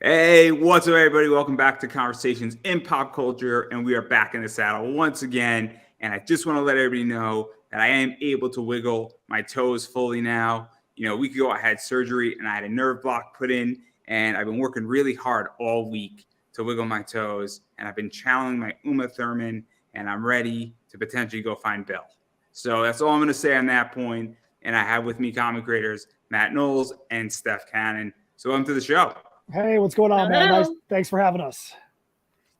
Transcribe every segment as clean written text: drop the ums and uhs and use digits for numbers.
Hey, what's up, everybody? Welcome back to Conversations in Pop Culture, and we are back in the saddle once again. And I just want to let everybody know that I am able to wiggle my toes fully now. A week ago I had surgery and I had a nerve block put in, and I've been working really hard all week to wiggle my toes. And I've been channeling my Uma Thurman, and I'm ready to potentially go find Bill. So that's all I'm going to say on that point. And I have with me comic creators Matt Knowles and Steph Cannon. So welcome to the show. Hey, what's going on, man? Nice. Thanks for having us.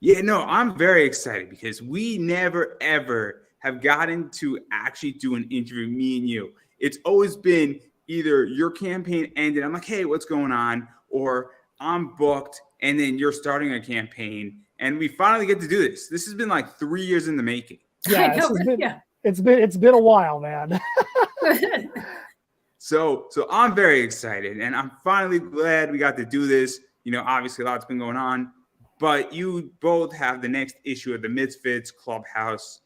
Yeah, no, I'm very excited because we never, ever have gotten to actually do an interview, me and you. It's always been either your campaign ended, I'm like, hey, what's going on? Or I'm booked, and then you're starting a campaign. And we finally get to do this. This has been like 3 years in the making. Yeah, it's been a while, man. So I'm very excited, and I'm finally glad we got to do this. Obviously a lot's been going on, but you both have the next issue of the Misfits Clubhouse,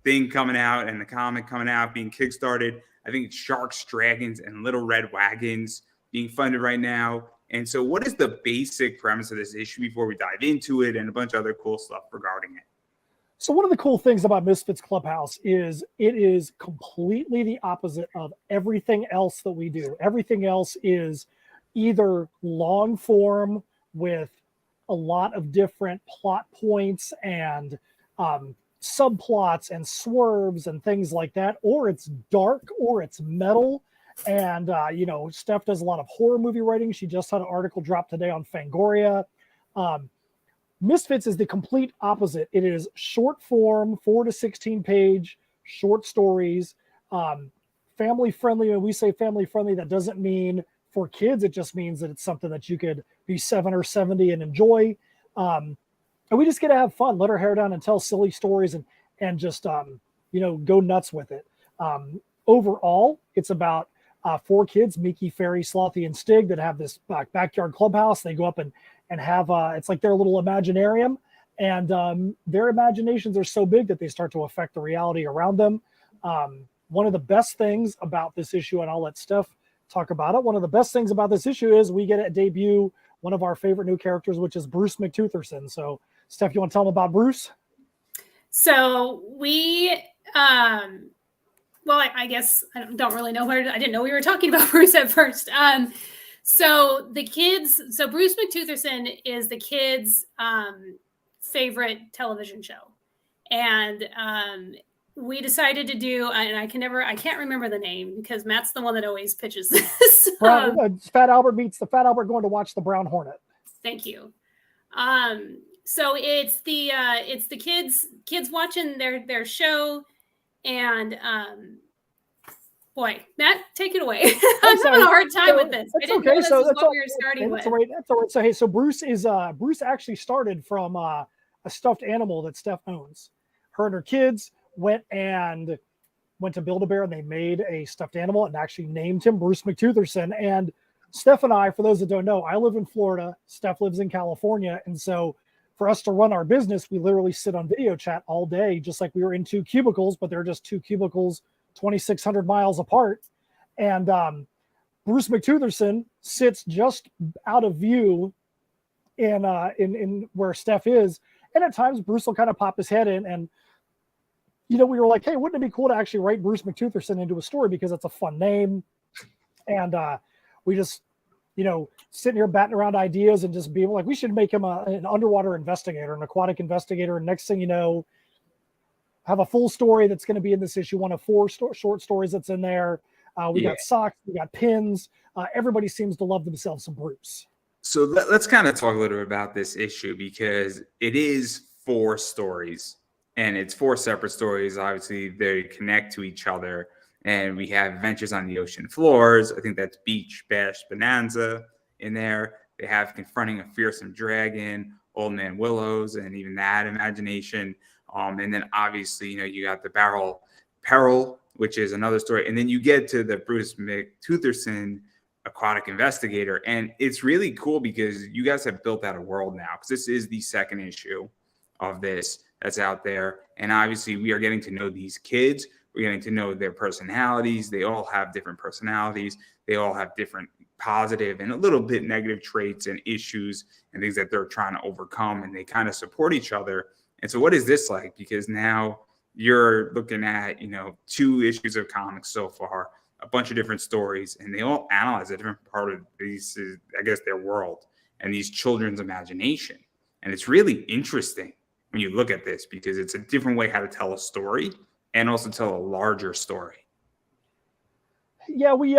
thing coming out, and the comic coming out, being kickstarted. I think it's Sharks, Dragons, and Little Red Wagons being funded right now. And so what is the basic premise of this issue before we dive into it and a bunch of other cool stuff regarding it? So one of the cool things about Misfits Clubhouse is it is completely the opposite of everything else that we do. Everything else is either long form with a lot of different plot points and subplots and swerves and things like that, or it's dark or it's metal. And, Steph does a lot of horror movie writing. She just had an article drop today on Fangoria. Misfits is the complete opposite. It is short form, 4 to 16 page short stories, family friendly. When we say family friendly, that doesn't mean for kids. It just means that it's something that you could be 7 or 70 and enjoy. And we just get to have fun, let our hair down and tell silly stories and just, go nuts with it. Overall, it's about 4 kids, Mickey, Fairy, Slothy, and Stig, that have this backyard clubhouse. They go up and have it's like their little imaginarium, and their imaginations are so big that they start to affect the reality around them. One of the best things about this issue, and I'll let Steph talk about it, one of the best things about this issue is we get to debut one of our favorite new characters, which is Bruce McTutherson. So Steph, you want to tell them about Bruce? So we I guess I don't really know I didn't know we were talking about Bruce at first. So Bruce McTutherson is the kids' favorite television show. And we decided to do, and I can't remember the name because Matt's the one that always pitches this. Fat Albert meets the Fat Albert going to watch the Brown Hornet. Thank you. So it's the kids watching their show, and boy, Matt, take it away. I'm having a hard time with this. I didn't know this was what we were starting with. That's all right. So hey, so Bruce actually started from a stuffed animal that Steph owns. Her and her kids went to Build-A-Bear, and they made a stuffed animal and actually named him Bruce McTutherson. And Steph and I, for those that don't know, I live in Florida. Steph lives in California. And so for us to run our business, we literally sit on video chat all day, just like we were in 2 cubicles, but they're just 2 cubicles 2,600 miles apart. And Bruce McTutherson sits just out of view in where Steph is. And at times Bruce will kind of pop his head in, and we were like, hey, wouldn't it be cool to actually write Bruce McTutherson into a story, because it's a fun name. And we just, sitting here batting around ideas and just being like, we should make him an underwater investigator, an aquatic investigator. And next thing you know, have a full story that's going to be in this issue, one of 4 short stories that's in there. We got socks, we got pins. Everybody seems to love themselves some Bruce. So let's kind of talk a little bit about this issue, because it is 4 stories, and it's 4 separate stories. Obviously, they connect to each other, and we have adventures on the ocean floors. I think that's Beach Bash Bonanza in there. They have confronting a fearsome dragon, Old Man Willows, and even that imagination. And then obviously, you got the Barrel Peril, which is another story. And then you get to the Bruce McTutherson aquatic investigator. And it's really cool because you guys have built out a world now, because this is the 2nd issue of this that's out there. And obviously we are getting to know these kids. We're getting to know their personalities. They all have different personalities. They all have different positive and a little bit negative traits and issues and things that they're trying to overcome, and they kind of support each other. And so what is this like? Because now you're looking at, 2 issues of comics so far, a bunch of different stories, and they all analyze a different part of these, I guess, their world and these children's imagination. And it's really interesting when you look at this, because it's a different way how to tell a story and also tell a larger story. Yeah, we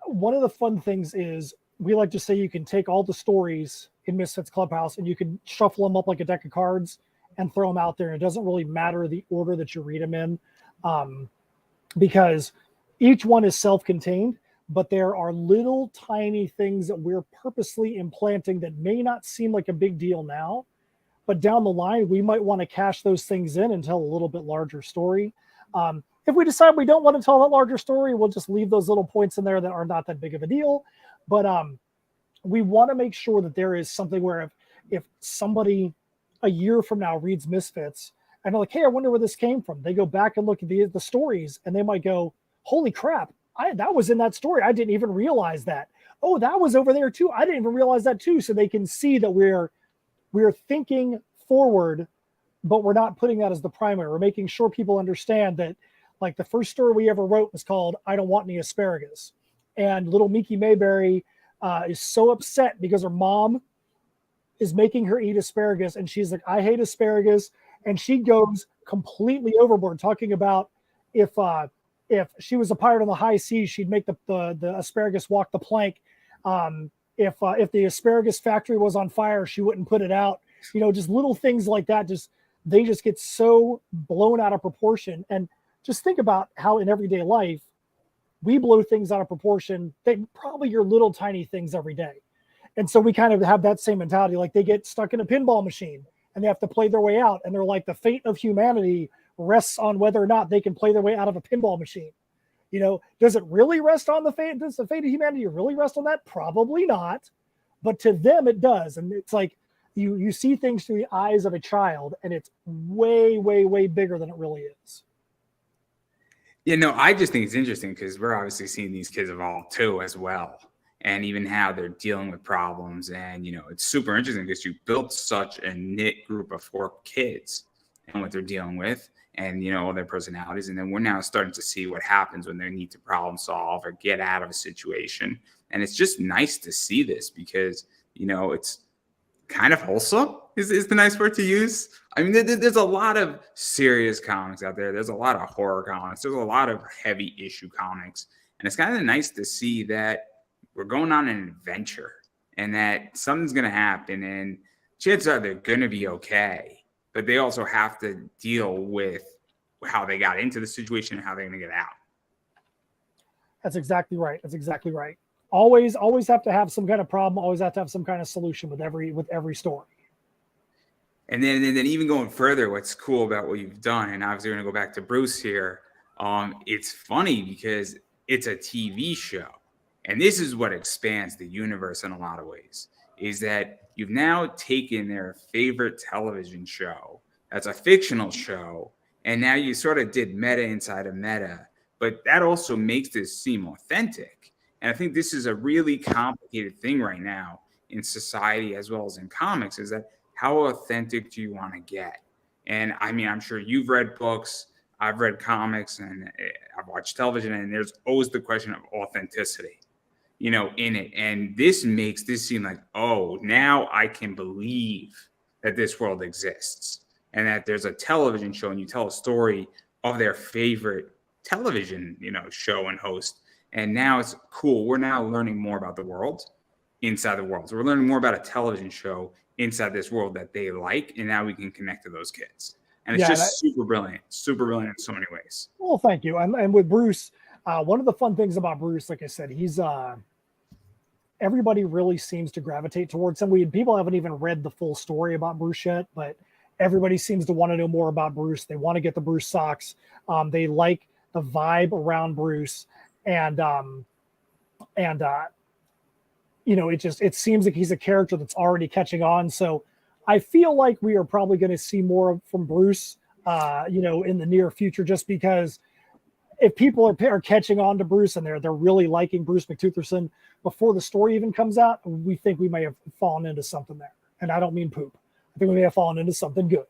one of the fun things is we like to say you can take all the stories in Misfits Clubhouse and you can shuffle them up like a deck of cards and throw them out there. And it doesn't really matter the order that you read them in, because each one is self-contained, but there are little tiny things that we're purposely implanting that may not seem like a big deal now, but down the line, we might want to cash those things in and tell a little bit larger story. If we decide we don't want to tell that larger story, we'll just leave those little points in there that are not that big of a deal. But we want to make sure that there is something where if somebody a year from now reads Misfits and they're like, hey, I wonder where this came from, they go back and look at the stories and they might go, holy crap, that was in that story. I didn't even realize that. Oh, that was over there too. I didn't even realize that too. So they can see that we're thinking forward, but we're not putting that as the primary. We're making sure people understand that, like, the first story we ever wrote was called I Don't Want Any Asparagus. And little Mickey Mayberry is so upset because her mom is making her eat asparagus. And she's like, I hate asparagus. And she goes completely overboard, talking about if she was a pirate on the high seas, she'd make the asparagus walk the plank. If the asparagus factory was on fire, she wouldn't put it out. Just little things like that. They just get so blown out of proportion. And just think about how in everyday life, we blow things out of proportion. They probably are little tiny things every day. And so we kind of have that same mentality. Like, they get stuck in a pinball machine and they have to play their way out. And they're like, the fate of humanity rests on whether or not they can play their way out of a pinball machine. Does it really rest on does the fate of humanity really rest on that? Probably not. But to them, it does. And it's like, you see things through the eyes of a child, and it's way, way, way bigger than it really is. I just think it's interesting because we're obviously seeing these kids evolve too as well, and even how they're dealing with problems. And, it's super interesting because you built such a knit group of 4 kids and what they're dealing with and, all their personalities. And then we're now starting to see what happens when they need to problem solve or get out of a situation. And it's just nice to see this because, it's kind of wholesome is the nice word to use. I mean, there's a lot of serious comics out there. There's a lot of horror comics. There's a lot of heavy issue comics. And it's kind of nice to see that we're going on an adventure and that something's going to happen. And chances are they're going to be okay. But they also have to deal with how they got into the situation and how they're going to get out. That's exactly right. Always have to have some kind of problem. Always have to have some kind of solution with every story. And then even going further, what's cool about what you've done, and obviously we're going to go back to Bruce here. It's funny because it's a TV show, and this is what expands the universe in a lot of ways. Is that you've now taken their favorite television show, that's a fictional show, and now you sort of did meta inside of meta, but that also makes this seem authentic. And I think this is a really complicated thing right now in society as well as in comics, is that how authentic do you want to get? And I mean, I'm sure you've read books, I've read comics, and I've watched television, and there's always the question of authenticity, in it. And this makes this seem like, oh, now I can believe that this world exists and that there's a television show and you tell a story of their favorite television, show and host. And now it's cool. We're now learning more about the world inside the world. So we're learning more about a television show inside this world that they like. And now we can connect to those kids. And it's super brilliant in so many ways. Well, thank you. And with Bruce, one of the fun things about Bruce, like I said, he's everybody really seems to gravitate towards him. People haven't even read the full story about Bruce yet, but everybody seems to want to know more about Bruce. They want to get the Bruce socks. They like the vibe around Bruce. And it seems like he's a character that's already catching on. So I feel like we are probably going to see more from Bruce, in the near future, just because if people are catching on to Bruce and they're really liking Bruce McTutherson before the story even comes out, we think we may have fallen into something there. And I don't mean poop. I think we may have fallen into something good.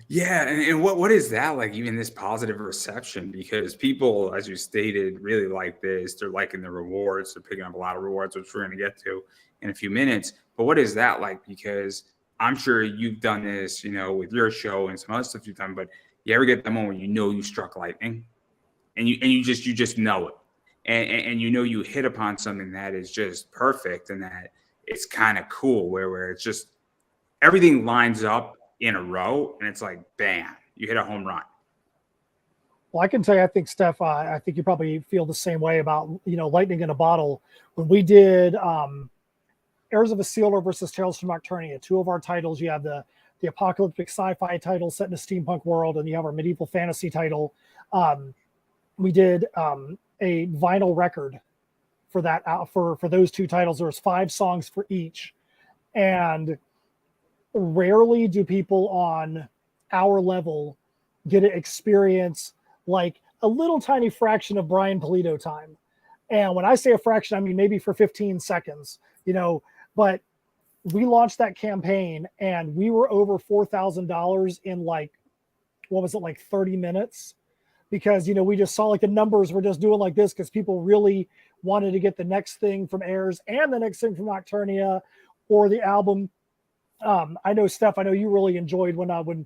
Yeah, and what is that like? Even this positive reception, because people, as you stated, really like this. They're liking the rewards. They're picking up a lot of rewards, which we're going to get to in a few minutes. But what is that like? Because I'm sure you've done this, with your show and some other stuff you've done. But you ever get that moment where you struck lightning, and you just know it, and you hit upon something that is just perfect, and that it's kind of cool, where it's just everything lines up in a row, and it's like, bam, you hit a home run. Well, I can tell you, I think, Steph, I think you probably feel the same way about, lightning in a bottle. When we did Heirs of a Sealer versus Tales from Nocturnia, two of our titles, you have the apocalyptic sci-fi title set in a steampunk world, and you have our medieval fantasy title. We did a vinyl record for that, for those two titles. There was 5 songs for each, and rarely do people on our level get to experience like a little tiny fraction of Brian Polito time. And when I say a fraction, I mean maybe for 15 seconds, but we launched that campaign and we were over $4,000 in like 30 minutes, because, we just saw like the numbers were just doing like this, because people really wanted to get the next thing from Heirs and the next thing from Nocturnia or the album. I know, Steph, I know you really enjoyed when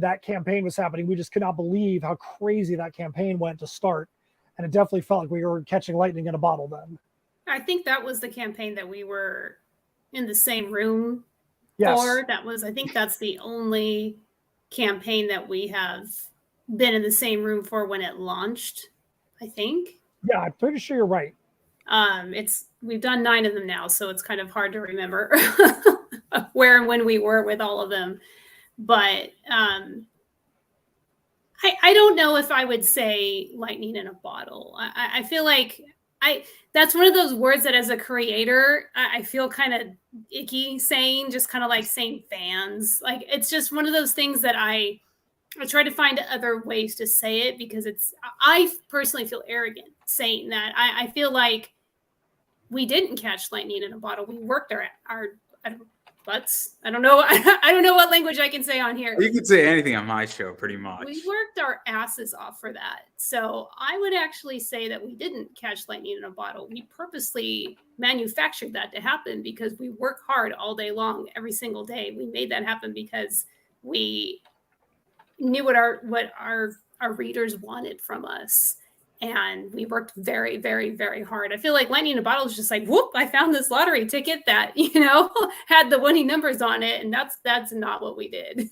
that campaign was happening. We just could not believe how crazy that campaign went to start. And it definitely felt like we were catching lightning in a bottle then. I think that was the campaign that we were in the same room yes. for. I think that's the only campaign that we have been in the same room for when it launched, I think. Yeah, I'm pretty sure you're right. We've done 9 of them now, so it's kind of hard to remember where and when we were with all of them. But I don't know if I would say lightning in a bottle. I feel like that's one of those words that as a creator, I feel kind of icky saying, just kind of like saying fans. Like, it's just one of those things that I try to find other ways to say it, because I personally feel arrogant saying that. I feel like we didn't catch lightning in a bottle. We worked our butts. I don't know what language I can say on here. You can say anything on my show, pretty much. We worked our asses off for that. So I would actually say that we didn't catch lightning in a bottle. We purposely manufactured that to happen, because we work hard all day long, every single day. We made that happen because we knew what our readers wanted from us. And we worked very, very, very hard. I feel like lightning in a bottle is just like, whoop, I found this lottery ticket that, had the winning numbers on it. And that's not what we did.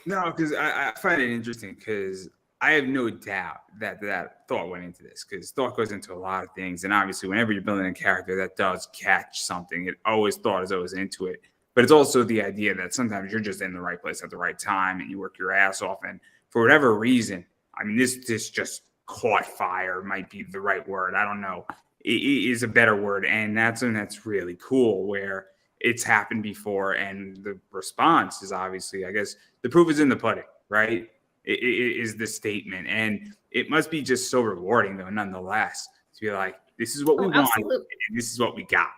No, because I find it interesting, because I have no doubt that thought went into this, because thought goes into a lot of things. And obviously, whenever you're building a character that does catch something, it always thought is always into it. But it's also the idea that sometimes you're just in the right place at the right time and you work your ass off. And for whatever reason, I mean, this just caught fire, might be the right word. I don't know. It is a better word. And that's really cool, where it's happened before. And the response is obviously, I guess, the proof is in the pudding, right? It is the statement. And it must be just so rewarding, though, nonetheless, to be like, this is what we want, and this is what we got.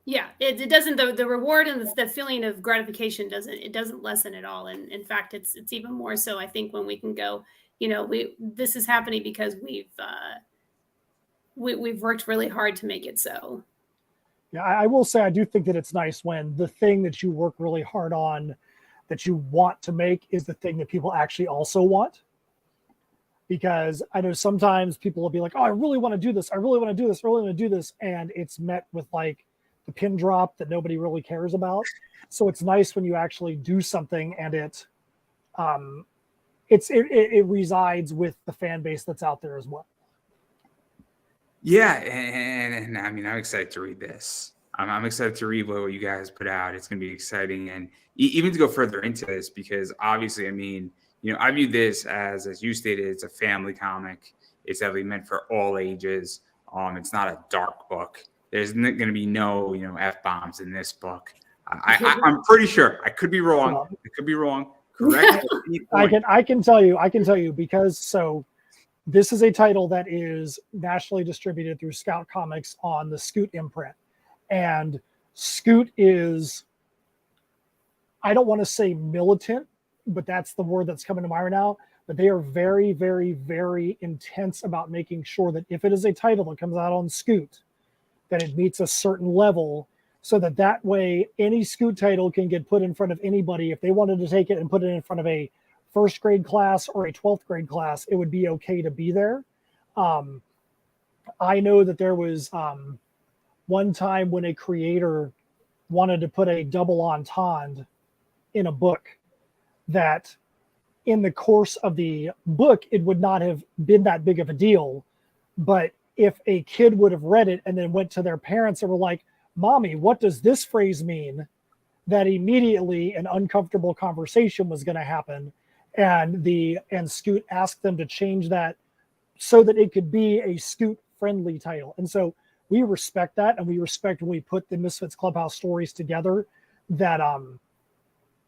Yeah, it doesn't. The reward and the feeling of gratification doesn't lessen at all. And in fact, it's even more so, I think, when we can go, this is happening because we've worked really hard to make it so. Yeah, I will say, I do think that it's nice when the thing that you work really hard on, that you want to make, is the thing that people actually also want. Because I know sometimes people will be like, oh, I really want to do this. I really want to do this. I really want to do this. And it's met with like the pin drop that nobody really cares about. So it's nice when you actually do something and it resides with the fan base that's out there as well. Yeah, and I mean, I'm excited to read this. I'm excited to read what you guys put out. It's going to be exciting, and even to go further into this, because obviously, I mean, I view this as you stated, it's a family comic. It's definitely meant for all ages. It's not a dark book. There's going to be no, F-bombs in this book. I'm pretty sure. I could be wrong. Correct. at any point. I can tell you because so this is a title that is nationally distributed through Scout Comics on the Scoot imprint. And Scoot is, I don't want to say militant, but that's the word that's coming to mind right now. But they are very, very, very intense about making sure that if it is a title that comes out on Scoot, that it meets a certain level, so that way any Scoot title can get put in front of anybody. If they wanted to take it and put it in front of a first grade class or a 12th grade class, it would be okay to be there. I know that there was one time when a creator wanted to put a double entendre in a book, that in the course of the book, it would not have been that big of a deal. But if a kid would have read it and then went to their parents and were like, "Mommy, what does this phrase mean?" that immediately an uncomfortable conversation was going to happen. And Scoot asked them to change that so that it could be a Scoot friendly title. And so we respect that, and we respect when we put the Misfits Clubhouse stories together, that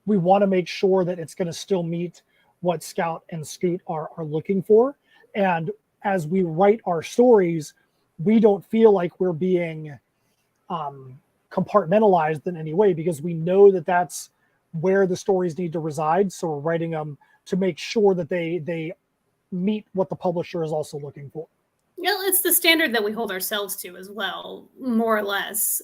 we want to make sure that it's going to still meet what Scout and Scoot are looking for. And as we write our stories, we don't feel like we're being compartmentalized in any way, because we know that that's where the stories need to reside. So we're writing them to make sure that they meet what the publisher is also looking for. Yeah, it's the standard that we hold ourselves to as well, more or less.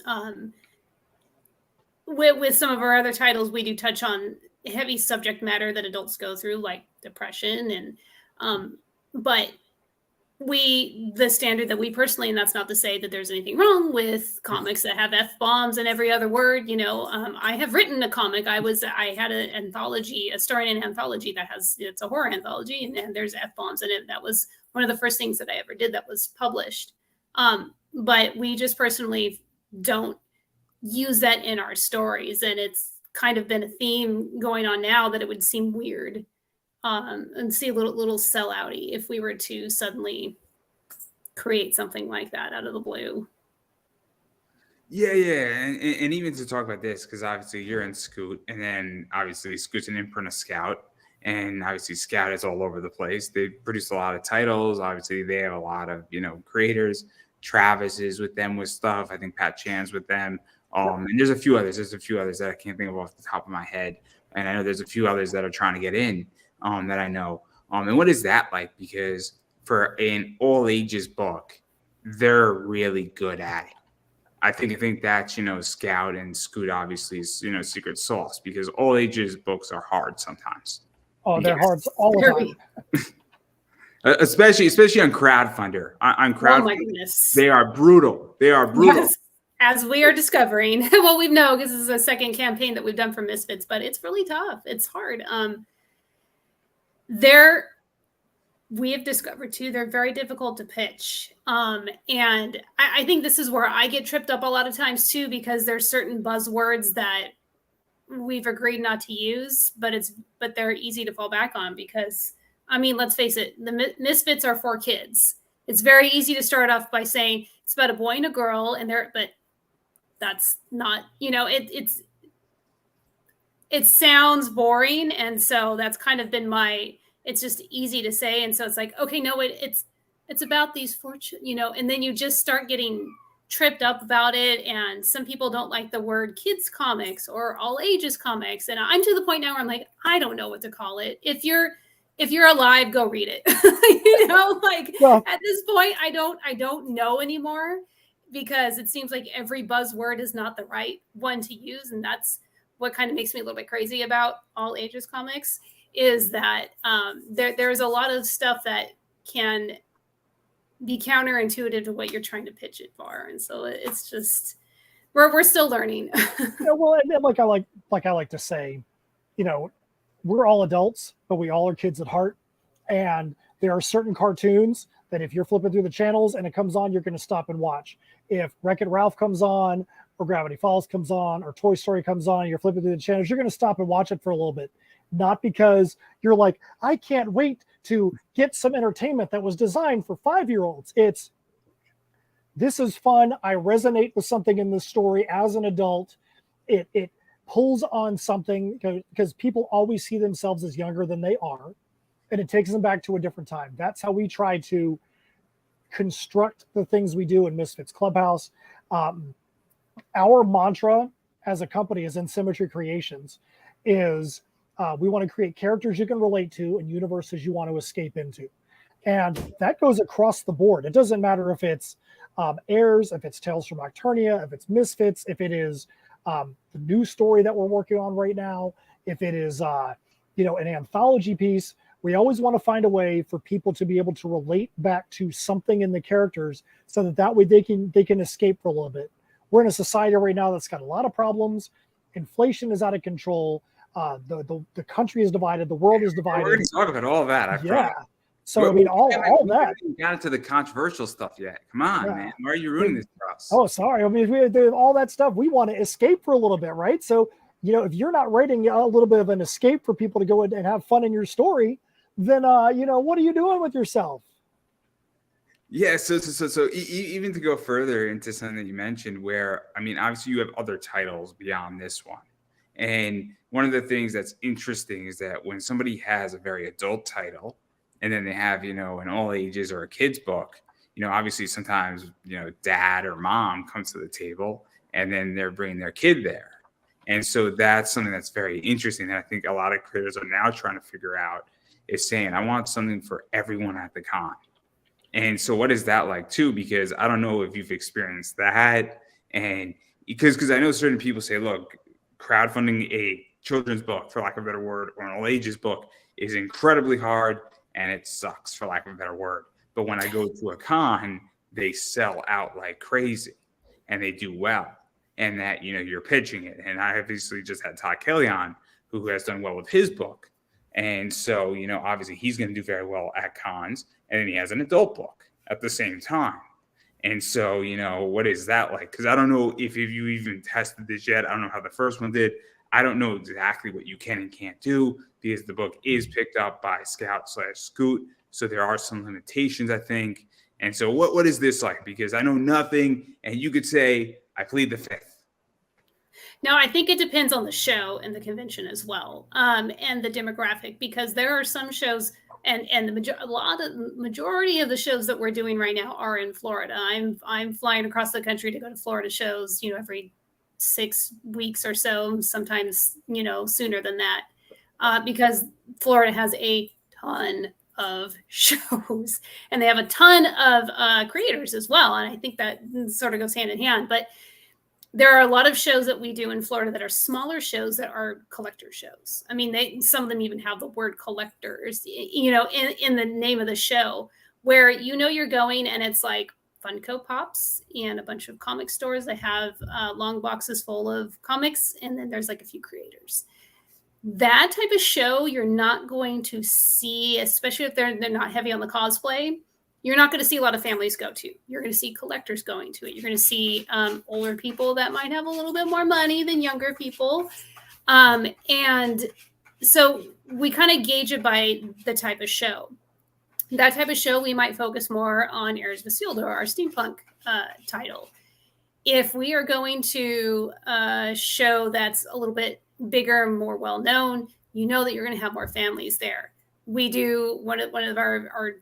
With some of our other titles, we do touch on heavy subject matter that adults go through, like depression, and but the standard that we personally, and that's not to say that there's anything wrong with comics that have F-bombs and every other word, I have written a comic. I had an anthology, a story in an anthology it's a horror anthology, and there's F-bombs in it. That was one of the first things that I ever did that was published. But we just personally don't use that in our stories. And it's kind of been a theme going on now that it would seem weird and see a little sellouty if we were to suddenly create something like that out of the blue. Yeah. And even to talk about this, because obviously you're in Scoot, and then obviously Scoot's an imprint of Scout, and obviously Scout is all over the place. They produce a lot of titles. Obviously they have a lot of, creators. Travis is with them with stuff. I think Pat Chan's with them. And there's a few others. There's a few others that I can't think of off the top of my head. And I know there's a few others that are trying to get in that I know. And what is that like? Because for an all ages book, they're really good at it. I think that's, Scout and Scoot obviously is, secret sauce, because all ages books are hard sometimes. Oh, they're hard all the time. Especially on Crowdfunder. On Crowdfunder, oh my goodness, they are brutal. Yes, as we are discovering. Well, we know because this is a second campaign that we've done for Misfits, but it's really tough. It's hard. We have discovered too, they're very difficult to pitch. And I think this is where I get tripped up a lot of times too, because there's certain buzzwords that we've agreed not to use, but they're easy to fall back on because, let's face it, the Misfits are for kids. It's very easy to start off by saying it's about a boy and a girl, but that's not, it sounds boring. And so that's kind of been it's just easy to say. And so it's like, okay, no, it's about these and then you just start getting tripped up about it. And some people don't like the word kids comics or all ages comics. And I'm to the point now where I'm like, I don't know what to call it. If you're alive, go read it. At this point, I don't know anymore, because it seems like every buzzword is not the right one to use. And that's what kind of makes me a little bit crazy about all ages comics, is that there's a lot of stuff that can be counterintuitive to what you're trying to pitch it for. And so it's just, we're still learning. Well, and like I like to say, we're all adults, but we all are kids at heart. And there are certain cartoons that if you're flipping through the channels and it comes on, you're going to stop and watch. If Wreck-It Ralph comes on, or Gravity Falls comes on, or Toy Story comes on, and you're flipping through the channels, you're going to stop and watch it for a little bit. Not because you're like, I can't wait to get some entertainment that was designed for 5-year-olds. This is fun. I resonate with something in this story as an adult. It pulls on something because people always see themselves as younger than they are, and it takes them back to a different time. That's how we try to construct the things we do in Misfits Clubhouse. Our mantra as a company, as In Symmetry Creations, is we want to create characters you can relate to and universes you want to escape into. And that goes across the board. It doesn't matter if it's Heirs, if it's Tales from Nocturnia, if it's Misfits, if it is the new story that we're working on right now, if it is an anthology piece. We always want to find a way for people to be able to relate back to something in the characters so that way they can escape for a little bit. We're in a society right now that's got a lot of problems. Inflation is out of control. The country is divided. The world is divided. We're going to talk about all that. I promise. So, I mean, all that. We haven't got into the controversial stuff yet. Come on, man. Why are you ruining this for us? Oh, sorry. I mean, all that stuff, we want to escape for a little bit, right? So, if you're not writing a little bit of an escape for people to go and have fun in your story, then, what are you doing with yourself? Yeah, so even to go further into something that you mentioned where, I mean, obviously you have other titles beyond this one. And one of the things that's interesting is that when somebody has a very adult title and then they have, an all ages or a kid's book, obviously sometimes, dad or mom comes to the table and then they're bringing their kid there. And so that's something that's very interesting that I think a lot of creators are now trying to figure out is saying, I want something for everyone at the con. And so what is that like too? Because I don't know if you've experienced that. And because I know certain people say, look, crowdfunding a children's book, for lack of a better word, or an all ages book is incredibly hard and it sucks, for lack of a better word. But when I go to a con, they sell out like crazy and they do well. And that, you're pitching it. And I obviously just had Todd Kelly on, who has done well with his book. And so, obviously he's going to do very well at cons. And then he has an adult book at the same time. And so, what is that like? Because I don't know if you even tested this yet. I don't know how the first one did. I don't know exactly what you can and can't do because the book is picked up by Scout/Scoot. So there are some limitations, I think. And so what is this like? Because I know nothing. And you could say, I plead the fifth. No, I think it depends on the show and the convention as well, and the demographic, because there are some shows, and the majority of the shows that we're doing right now are in Florida. I'm flying across the country to go to Florida shows, every 6 weeks or so, sometimes sooner than that, because Florida has a ton of shows and they have a ton of creators as well, and I think that sort of goes hand in hand, but. There are a lot of shows that we do in Florida that are smaller shows that are collector shows. I mean, some of them even have the word collectors, in the name of the show, where you're going and it's like Funko Pops and a bunch of comic stores that have long boxes full of comics, and then there's like a few creators. That type of show you're not going to see, especially if they're not heavy on the cosplay. You're not going to see a lot of families go to. You're going to see collectors going to it. You're going to see older people that might have a little bit more money than younger people. And so we kind of gauge it by the type of show. That type of show, we might focus more on Heirs of Isildur, our steampunk title. If we are going to a show that's a little bit bigger, more well-known, that you're going to have more families there. We do one of our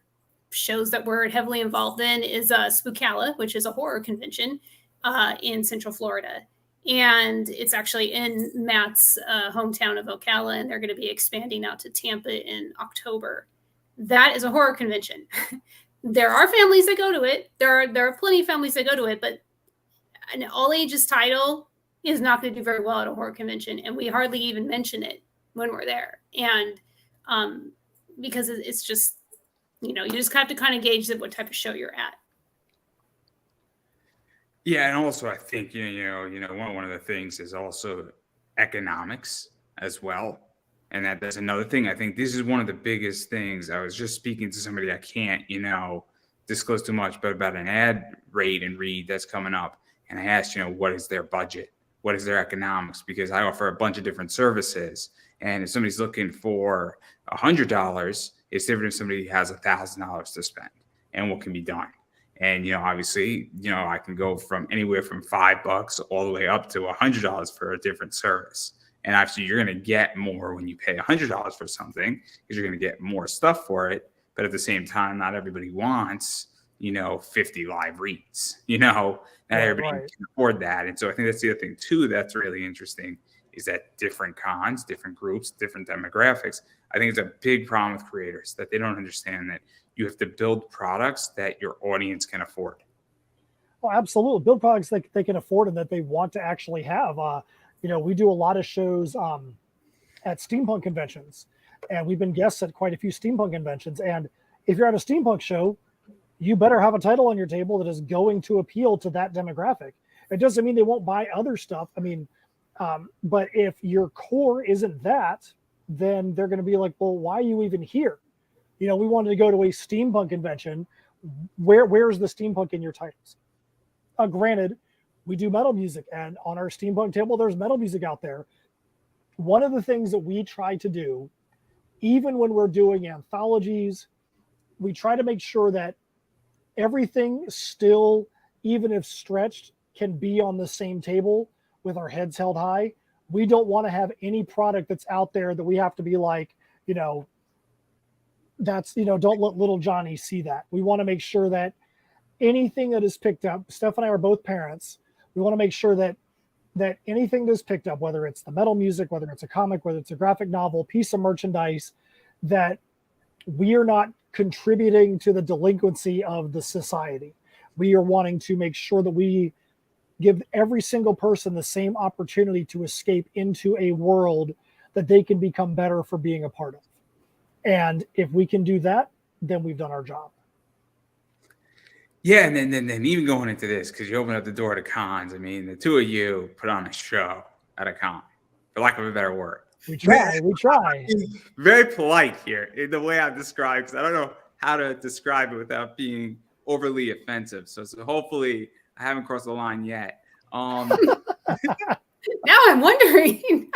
shows that we're heavily involved in is Spookala, which is a horror convention in Central Florida. And it's actually in Matt's hometown of Ocala, and they're going to be expanding out to Tampa in October. That is a horror convention. There are families that go to it. There are plenty of families that go to it, but an all ages title is not going to do very well at a horror convention. And we hardly even mention it when we're there. And because it's just, you just have to kind of gauge what type of show you're at. Yeah, and also I think one of the things is also economics as well, and that's another thing. I think this is one of the biggest things. I was just speaking to somebody I can't disclose too much, but about an ad rate and read that's coming up, and I asked what is their budget, what is their economics, because I offer a bunch of different services, and if somebody's looking for $100. It's different if somebody has $1,000 to spend and what can be done. And, obviously, I can go from anywhere from $5 all the way up to $100 for a different service. And actually, you're going to get more when you pay $100 for something because you're going to get more stuff for it. But at the same time, not everybody wants, 50 live reads, not everybody can afford that. And so I think that's the other thing too, that's really interesting is that different cons, different groups, different demographics. I think it's a big problem with creators that they don't understand that you have to build products that your audience can afford. Well, absolutely. Build products that they can afford and that they want to actually have. We do a lot of shows at steampunk conventions, and we've been guests at quite a few steampunk conventions. And if you're at a steampunk show, you better have a title on your table that is going to appeal to that demographic. It doesn't mean they won't buy other stuff. But if your core isn't that, then they're going to be like, well, why are you even here? We wanted to go to a steampunk convention. Where's the steampunk in your titles? Granted, we do metal music, and on our steampunk table, there's metal music out there. One of the things that we try to do, even when we're doing anthologies, we try to make sure that everything still, even if stretched, can be on the same table with our heads held high. We don't want to have any product that's out there that we have to be like, don't let little Johnny see that. We want to make sure that anything that is picked up, Steph and I are both parents, we want to make sure that anything that's picked up, whether it's the metal music, whether it's a comic, whether it's a graphic novel, piece of merchandise, that we are not contributing to the delinquency of the society. We are wanting to make sure that we give every single person the same opportunity to escape into a world that they can become better for being a part of. And if we can do that, then we've done our job. Yeah, and then even going into this, because you open up the door to cons. I mean, the two of you put on a show at a con, for lack of a better word. We try. Very polite here in the way I describe, because I don't know how to describe it without being overly offensive. So hopefully I haven't crossed the line yet. Now I'm wondering.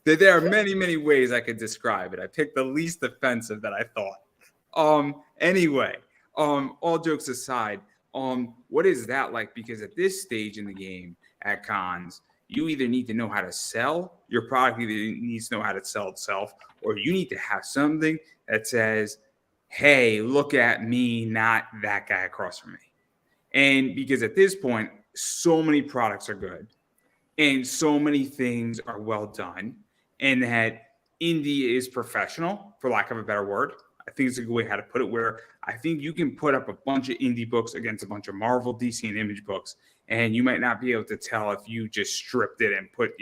There are many, many ways I could describe it. I picked the least offensive that I thought. Anyway, all jokes aside, what is that like? Because at this stage in the game at cons, you either need to know how to sell your product, either needs to know how to sell itself, or you need to have something that says, hey, look at me, not that guy across from me. And because at this point, so many products are good and so many things are well done, and that indie is professional, for lack of a better word. I think it's a good way how to put it, where I think you can put up a bunch of indie books against a bunch of Marvel, DC, and Image books, and you might not be able to tell if you just stripped it and put,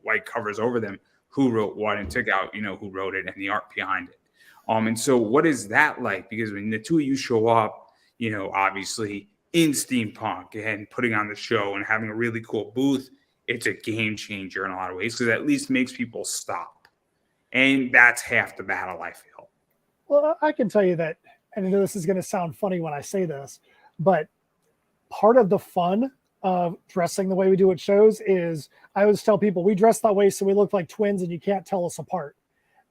white covers over them, who wrote what, and took out, who wrote it and the art behind it. And so what is that like? Because when the two of you show up, obviously in steampunk and putting on the show and having a really cool booth, it's a game changer in a lot of ways, because it at least makes people stop. And that's half the battle, I feel. Well, I can tell you that, and I know this is going to sound funny when I say this, but part of the fun of dressing the way we do at shows is I always tell people we dress that way so we look like twins and you can't tell us apart.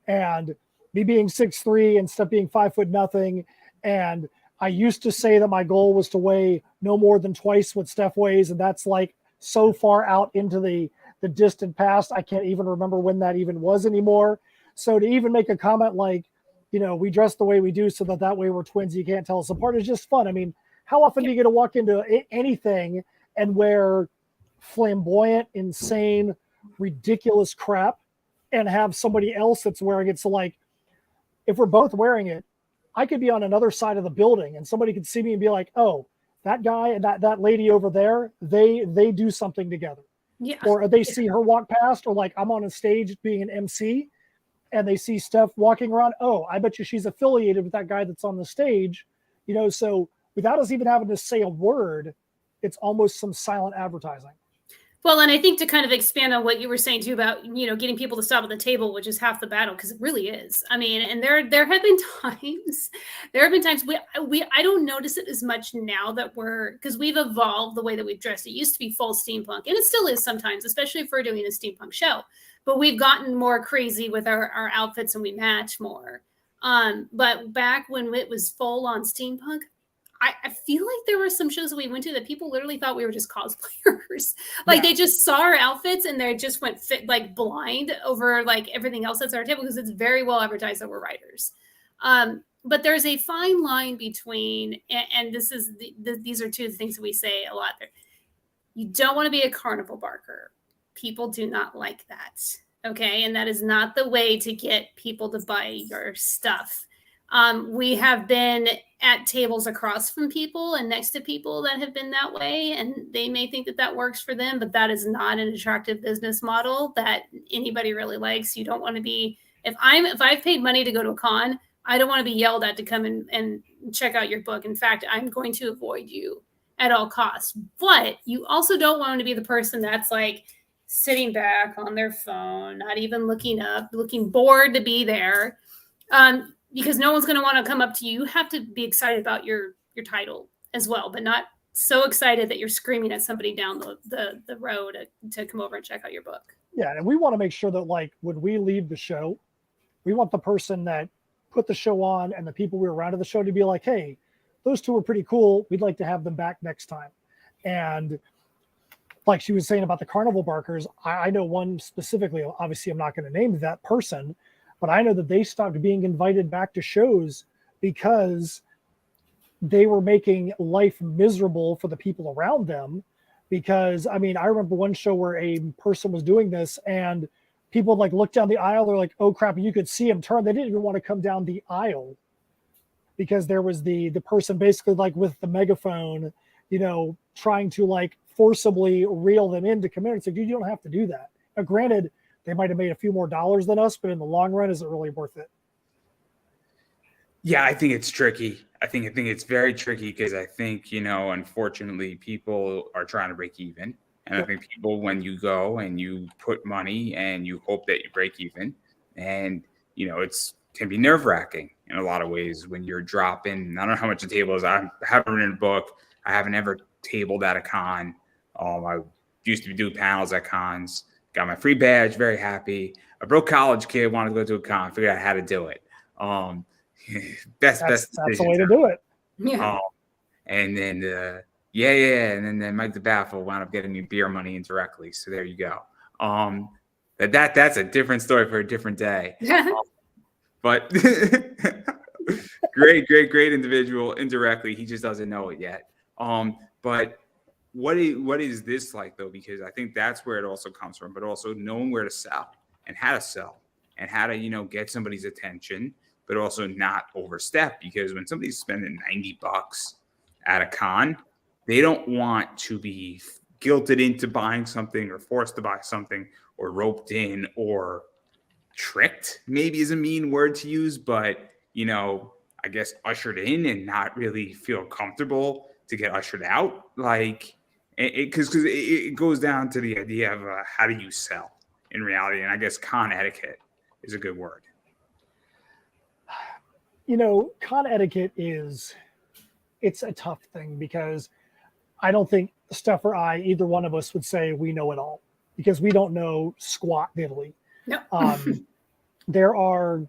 And me being 6'3" and Steph being 5'0", and I used to say that my goal was to weigh no more than twice what Steph weighs, and that's like so far out into the distant past, I can't even remember when that even was anymore. So to even make a comment like, we dress the way we do so that way we're twins, you can't tell us apart, is just fun. I mean, how often do you get to walk into anything and wear flamboyant, insane, ridiculous crap and have somebody else that's wearing it? So like, if we're both wearing it, I could be on another side of the building and somebody could see me and be like, oh, that guy and that lady over there, they do something together. Yeah. Or they see her walk past, or like I'm on a stage being an MC and they see Steph walking around. Oh, I bet you she's affiliated with that guy that's on the stage, so without us even having to say a word, it's almost some silent advertising. Well, and I think to kind of expand on what you were saying too about, getting people to stop at the table, which is half the battle, because it really is. I mean, and there have been times I don't notice it as much now that because we've evolved the way that we've dressed. It used to be full steampunk, and it still is sometimes, especially if we're doing a steampunk show. But we've gotten more crazy with our outfits and we match more. But back when it was full on steampunk, I feel like there were some shows that we went to that people literally thought we were just cosplayers. Like they just saw our outfits and they just went fit like blind over like everything else that's at our table because it's very well advertised that we're writers. But there's a fine line between, and this is these are two things that we say a lot there. You don't want to be a carnival barker. People do not like that. Okay. And that is not the way to get people to buy your stuff. We have been at tables across from people and next to people that have been that way. And they may think that that works for them, but that is not an attractive business model that anybody really likes. You don't want to be, if I've paid money to go to a con, I don't want to be yelled at to come and check out your book. In fact, I'm going to avoid you at all costs. But you also don't want to be the person that's like sitting back on their phone, not even looking up, looking bored to be there. Because no one's going to want to come up to you. You have to be excited about your title as well, but not so excited that you're screaming at somebody down the road to come over and check out your book. Yeah, and we want to make sure that like when we leave the show, we want the person that put the show on and the people we were around at the show to be like, hey, those two were pretty cool. We'd like to have them back next time. And like she was saying about the carnival barkers, I know one specifically. Obviously, I'm not going to name that person, but I know that they stopped being invited back to shows because they were making life miserable for the people around them. Because, I mean, I remember one show where a person was doing this and people like looked down the aisle. They're like, oh, crap, you could see him turn. They didn't even want to come down the aisle because there was the person basically like with the megaphone, you know, trying to like forcibly reel them in to come in. It's like, dude, you don't have to do that. Now, granted, they might have made a few more dollars than us, but in the long run, is it really worth it? Yeah, I think it's tricky. I think it's very tricky because I think, you know, unfortunately, people are trying to break even. And I think people, when you go and you put money and you hope that you break even, and, you know, can be nerve-wracking in a lot of ways when you're dropping. I don't know how much the table is. I haven't written a book. I haven't ever tabled at a con. I used to do panels at cons. Got my free badge, very happy. A broke college kid wanted to go to a con, figured out how to do it. Best That's the way to do it. Yeah. And then and then Mike the Baffle wound up getting me beer money indirectly. So there you go. That's a different story for a different day. But great individual indirectly. He just doesn't know it yet. But what is this like though? Because I think that's where it also comes from, but also knowing where to sell and how to, you know, get somebody's attention, but also not overstep. Because when somebody's spending $90 at a con, they don't want to be guilted into buying something or forced to buy something or roped in or tricked, maybe is a mean word to use, but, you know, I guess ushered in and not really feel comfortable to get ushered out. Like, because it goes down to the idea of how do you sell in reality. And I guess con etiquette is a good word. You know, con etiquette it's a tough thing because I don't think Steph or I, either one of us would say we know it all because we don't know squat diddly. No. There are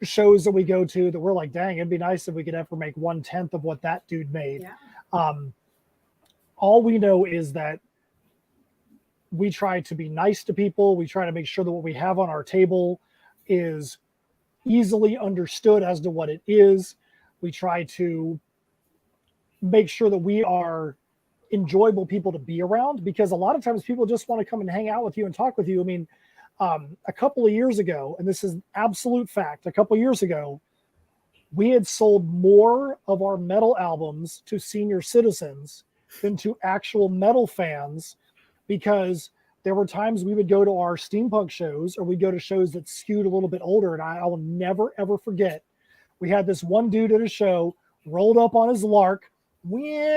shows that we go to that we're like, dang, it'd be nice if we could ever make 1/10 of what that dude made. Yeah. All we know is that we try to be nice to people. We try to make sure that what we have on our table is easily understood as to what it is. We try to make sure that we are enjoyable people to be around because a lot of times people just want to come and hang out with you and talk with you. I mean, a couple of years ago, and this is absolute fact, a couple of years ago, we had sold more of our metal albums to senior citizens than to actual metal fans because there were times we would go to our steampunk shows or we'd go to shows that skewed a little bit older. And I will never, ever forget. We had this one dude at a show, rolled up on his Lark,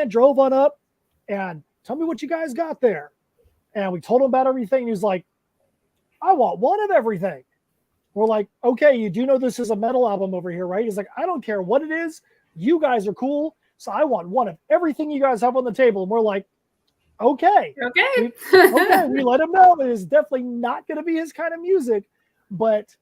drove on up and tell me what you guys got there. And we told him about everything. And he was like, I want one of everything. We're like, okay, you do know this is a metal album over here, right? He's like, I don't care what it is. You guys are cool. So I want one of everything you guys have on the table. And we're like, okay. We let him know it is definitely not going to be his kind of music. But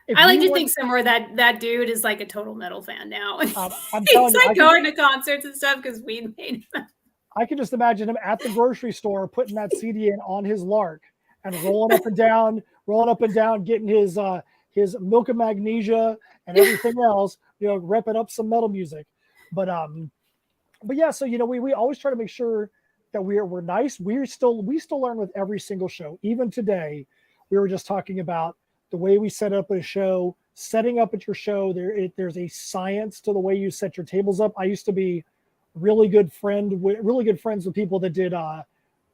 if I like you to went, think somewhere that dude is like a total metal fan now. I'm telling He's you, like going to concerts and stuff because we made him. I can just imagine him at the grocery store putting that CD in on his Lark and rolling up and down, getting his milk of magnesia and everything else, repping up some metal music. But yeah, so we always try to make sure that we're nice. We still learn with every single show. Even today, we were just talking about the way we set up a show. Setting up at your show, there's a science to the way you set your tables up. I used to be really good friends with people that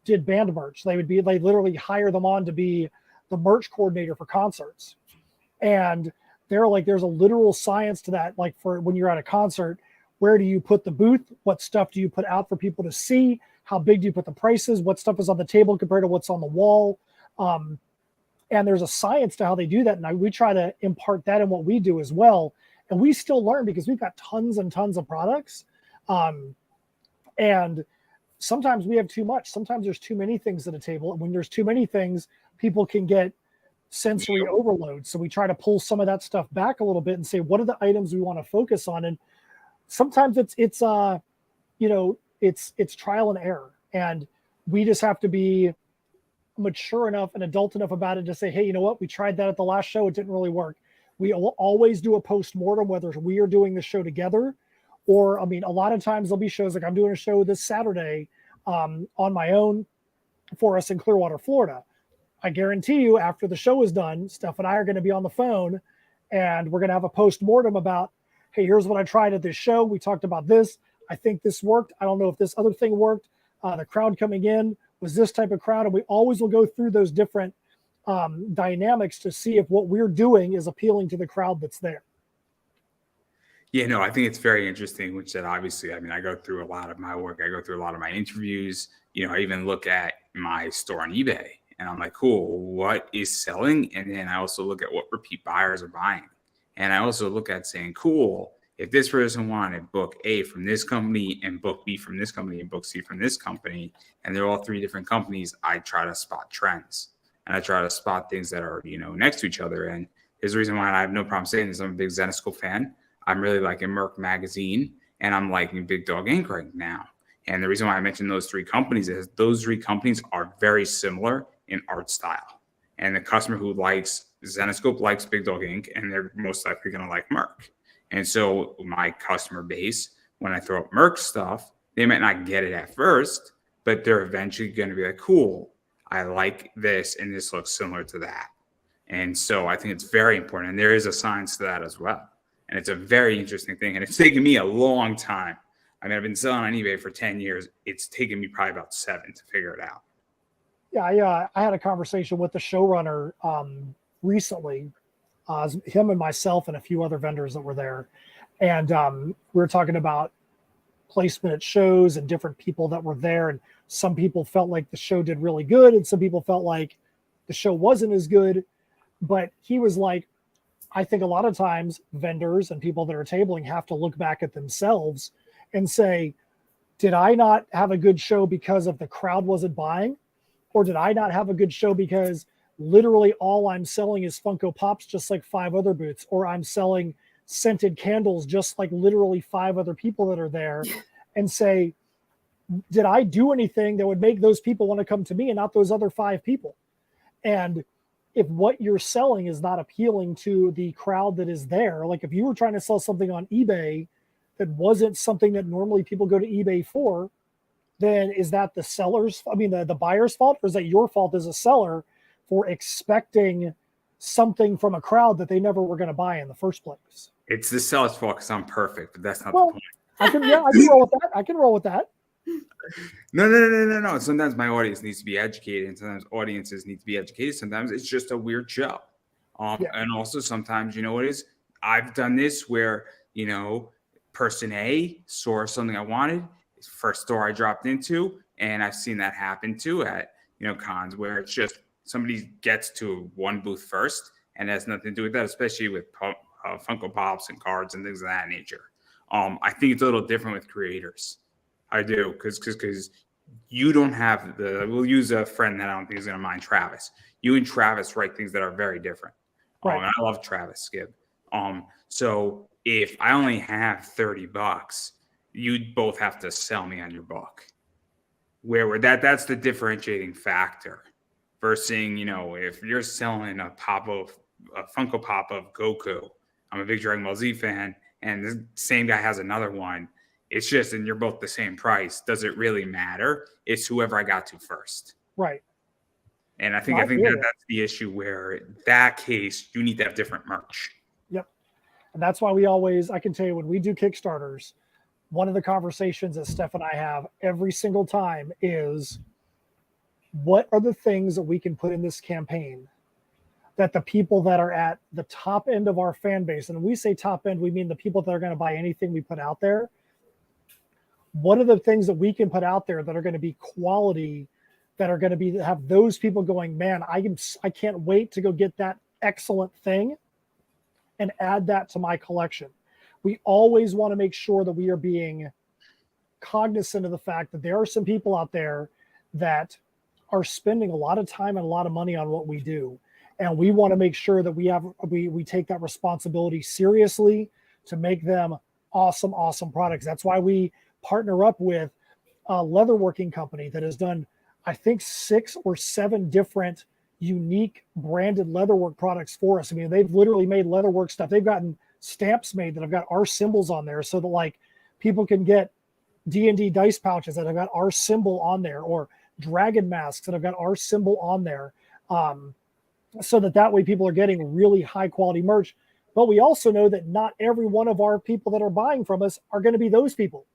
did band merch. They literally hire them on to be the merch coordinator for concerts. And they're like, there's a literal science to that. Like for when you're at a concert, where do you put the booth? What stuff do you put out for people to see? How big do you put the prices? What stuff is on the table compared to what's on the wall? And there's a science to how they do that. And we try to impart that in what we do as well. And we still learn because we've got tons and tons of products. And sometimes we have too much. Sometimes there's too many things at a table. And when there's too many things, people can get sensory overload. So we try to pull some of that stuff back a little bit and say, what are the items we want to focus on? And sometimes it's trial and error. And we just have to be mature enough and adult enough about it to say, hey, you know what? We tried that at the last show. It didn't really work. We always do a post-mortem, whether we are doing the show together or, a lot of times there'll be shows like I'm doing a show this Saturday on my own for us in Clearwater, Florida. I guarantee you after the show is done, Steph and I are going to be on the phone and we're going to have a post-mortem about, hey, here's what I tried at this show. We talked about this. I think this worked. I don't know if this other thing worked. The crowd coming in was this type of crowd. And we always will go through those different dynamics to see if what we're doing is appealing to the crowd that's there. Yeah, no, I think it's very interesting, which that obviously, I go through a lot of my work. I go through a lot of my interviews. I even look at my store on eBay and I'm like, cool, what is selling? And then I also look at what repeat buyers are buying. And I also look at saying, cool, if this person wanted book A from this company and book B from this company and book C from this company, and they're all three different companies, I try to spot trends and I try to spot things that are, next to each other. And there's a reason why I have no problem saying this. I'm a big Zenescope fan. I'm really liking Merc Magazine and I'm liking Big Dog Inc. right now. And the reason why I mentioned those three companies is those three companies are very similar in art style. And the customer who likes Zenescope likes Big Dog Inc. and they're most likely going to like Merc. And so my customer base, when I throw up Merc stuff, they might not get it at first, but they're eventually going to be like, cool, I like this and this looks similar to that. And so I think it's very important. And there is a science to that as well. And it's a very interesting thing. And it's taken me a long time. I've been selling on eBay for 10 years. It's taken me probably about 7 to figure it out. Yeah, I had a conversation with the showrunner recently, him and myself and a few other vendors that were there. And we were talking about placement at shows and different people that were there. And some people felt like the show did really good. And some people felt like the show wasn't as good. But he was like, I think a lot of times vendors and people that are tabling have to look back at themselves and say, did I not have a good show because of the crowd wasn't buying? Or did I not have a good show because literally all I'm selling is Funko Pops, just like 5 other booths, or I'm selling scented candles, just like literally 5 other people that are there, and say, did I do anything that would make those people want to come to me and not those other 5 people? And if what you're selling is not appealing to the crowd that is there, like if you were trying to sell something on eBay that wasn't something that normally people go to eBay for, then is that the seller's, the buyer's fault, or is that your fault as a seller for expecting something from a crowd that they never were going to buy in the first place? It's the seller's fault because I'm perfect, but that's not the point. I can roll with that. I can roll with that. No. Sometimes my audience needs to be educated, and sometimes audiences need to be educated. Sometimes it's just a weird show. And also sometimes, what it is? I've done this where, person A saw something I wanted, first store I dropped into, and I've seen that happen too at, cons where it's just somebody gets to one booth first and has nothing to do with that, especially with Funko Pops and cards and things of that nature. I think it's a little different with creators. I do, because you don't have we'll use a friend that I don't think is going to mind, Travis. You and Travis write things that are very different. Right. And I love Travis Gibb. So if I only have $30, you'd both have to sell me on your book. Where that's the differentiating factor. Versus, if you're selling a Funko Pop of Goku, I'm a big Dragon Ball Z fan, and the same guy has another one. It's just, and you're both the same price. Does it really matter? It's whoever I got to first. Right. And I think that's the issue where in that case, you need to have different merch. Yep. And that's why I can tell you, when we do Kickstarters, one of the conversations that Steph and I have every single time is, what are the things that we can put in this campaign that the people that are at the top end of our fan base, and when we say top end, we mean the people that are going to buy anything we put out there. What are the things that we can put out there that are going to be quality, that are going to have those people going, man, I can't wait to go get that excellent thing and add that to my collection. We always want to make sure that we are being cognizant of the fact that there are some people out there that are spending a lot of time and a lot of money on what we do. And we want to make sure that we take that responsibility seriously to make them awesome products. That's why we partner up with a leatherworking company that has done, I think, 6 or 7 different unique branded leatherwork products for us. I mean, they've literally made leatherwork stuff. They've gotten stamps made that have got our symbols on there, so that like people can get D&D dice pouches that have got our symbol on there, or dragon masks that have got our symbol on there, so that way people are getting really high quality merch. But we also know that not every one of our people that are buying from us are going to be those people.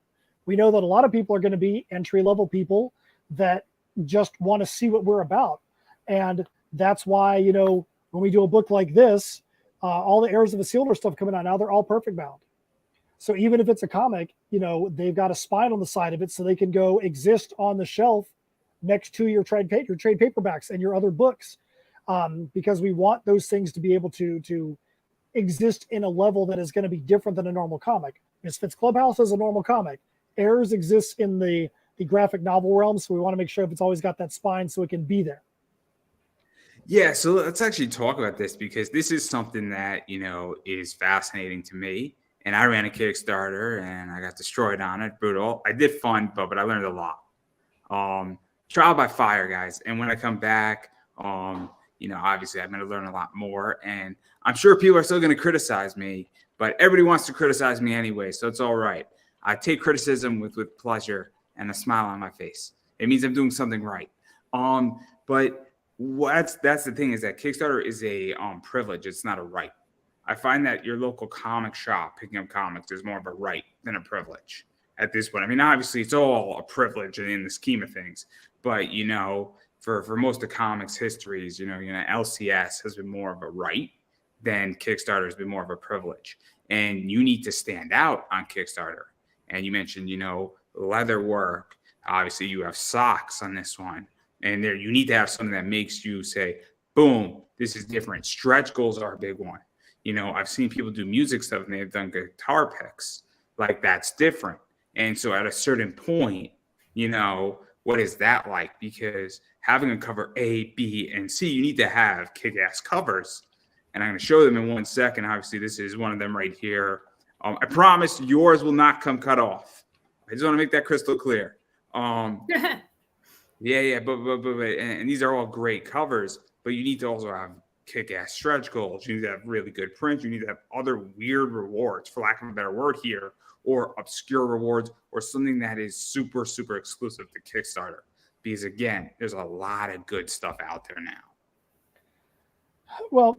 We know that a lot of people are going to be entry level people that just want to see what we're about. And that's why, when we do a book like this, all the Heirs of Isildur stuff coming out now, they're all perfect bound. So even if it's a comic, they've got a spine on the side of it so they can go exist on the shelf next to your trade paperbacks and your other books, because we want those things to be able to exist in a level that is going to be different than a normal comic. Misfits Clubhouse is a normal comic. Heirs exists in the graphic novel realm, so we want to make sure if it's always got that spine so it can be there. Yeah, so let's actually talk about this, because this is something that, is fascinating to me. And I ran a Kickstarter and I got destroyed on it. Brutal. I did fun, but I learned a lot. Trial by fire, guys. And when I come back, obviously I'm going to learn a lot more. And I'm sure people are still going to criticize me, but everybody wants to criticize me anyway, so it's all right. I take criticism with pleasure and a smile on my face. It means I'm doing something right. But that's the thing, is that Kickstarter is a privilege. It's not a right. I find that your local comic shop picking up comics is more of a right than a privilege at this point. I mean, obviously it's all a privilege in the scheme of things, but for most of comics histories, LCS has been more of a right than Kickstarter has been more of a privilege. And you need to stand out on Kickstarter. And you mentioned, leather work. Obviously you have socks on this one. And there you need to have something that makes you say, boom, this is different. Stretch goals are a big one. I've seen people do music stuff and they've done guitar picks. Like, that's different. And so at a certain point, what is that like? Because having a cover A, B, and C, you need to have kick-ass covers. And I'm going to show them in 1 second. Obviously, this is one of them right here. I promise yours will not come cut off. I just want to make that crystal clear. Yeah, but and these are all great covers, but you need to also have kick-ass stretch goals. You need to have really good print. You need to have other weird rewards, for lack of a better word here, or obscure rewards, or something that is super, super exclusive to Kickstarter. Because again, there's a lot of good stuff out there now. Well,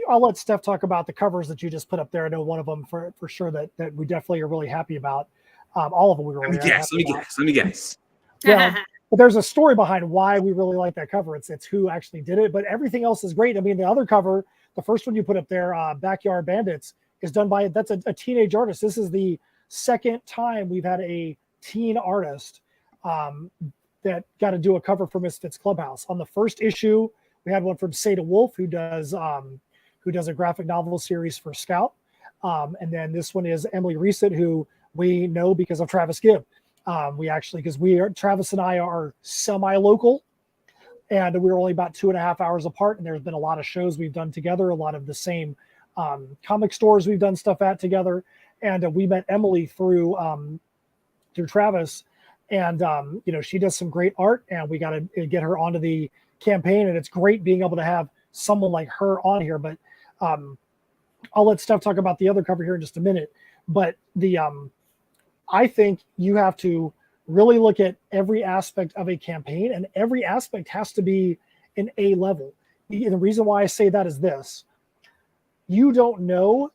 I'll let Steph talk about the covers that you just put up there. I know one of them for sure that we definitely are really happy about. All of them we were really happy about. Let me guess. Yeah, but there's a story behind why we really like that cover. It's who actually did it, but everything else is great. I mean, the other cover, the first one you put up there, Backyard Bandits, is done by that's a teenage artist. This is the second time we've had a teen artist that got to do a cover for Misfits Clubhouse. On the first issue, we had one from Seda Wolf, who does a graphic novel series for Scout. And then this one is Emily Reset, who we know because of Travis Gibb. Travis and I are semi-local, and we were only about 2.5 hours apart. And there's been a lot of shows we've done together, a lot of the same comic stores we've done stuff at together. And we met Emily through Travis, and she does some great art, and we got to get her onto the campaign. And it's great being able to have someone like her on here. But I'll let Steph talk about the other cover here in just a minute. But I think you have to really look at every aspect of a campaign, and every aspect has to be an A level. And the reason why I say that is this: you don't know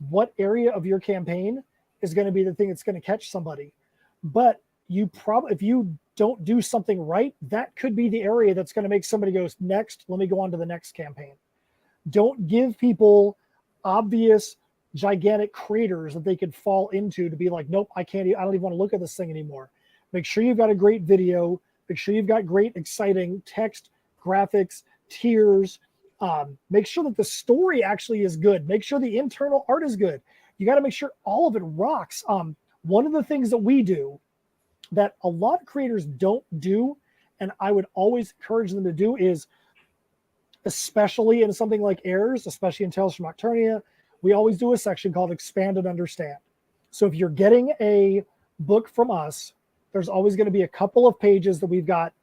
what area of your campaign is going to be the thing that's going to catch somebody, but if you don't do something right, that could be the area that's going to make somebody go, next, let me go on to the next campaign. Don't give people obvious gigantic craters that they could fall into to be like, nope, I don't even want to look at this thing anymore. Make sure you've got a great video. Make sure you've got great, exciting text, graphics, tiers. Make sure that the story actually is good. Make sure the internal art is good. You got to make sure all of it rocks. One of the things that we do that a lot of creators don't do, and I would always encourage them to do, is, especially in something like Errors, especially in Tales from Nocturnia, we always do a section called Expand and Understand. So if you're getting a book from us, there's always going to be a couple of pages that we've got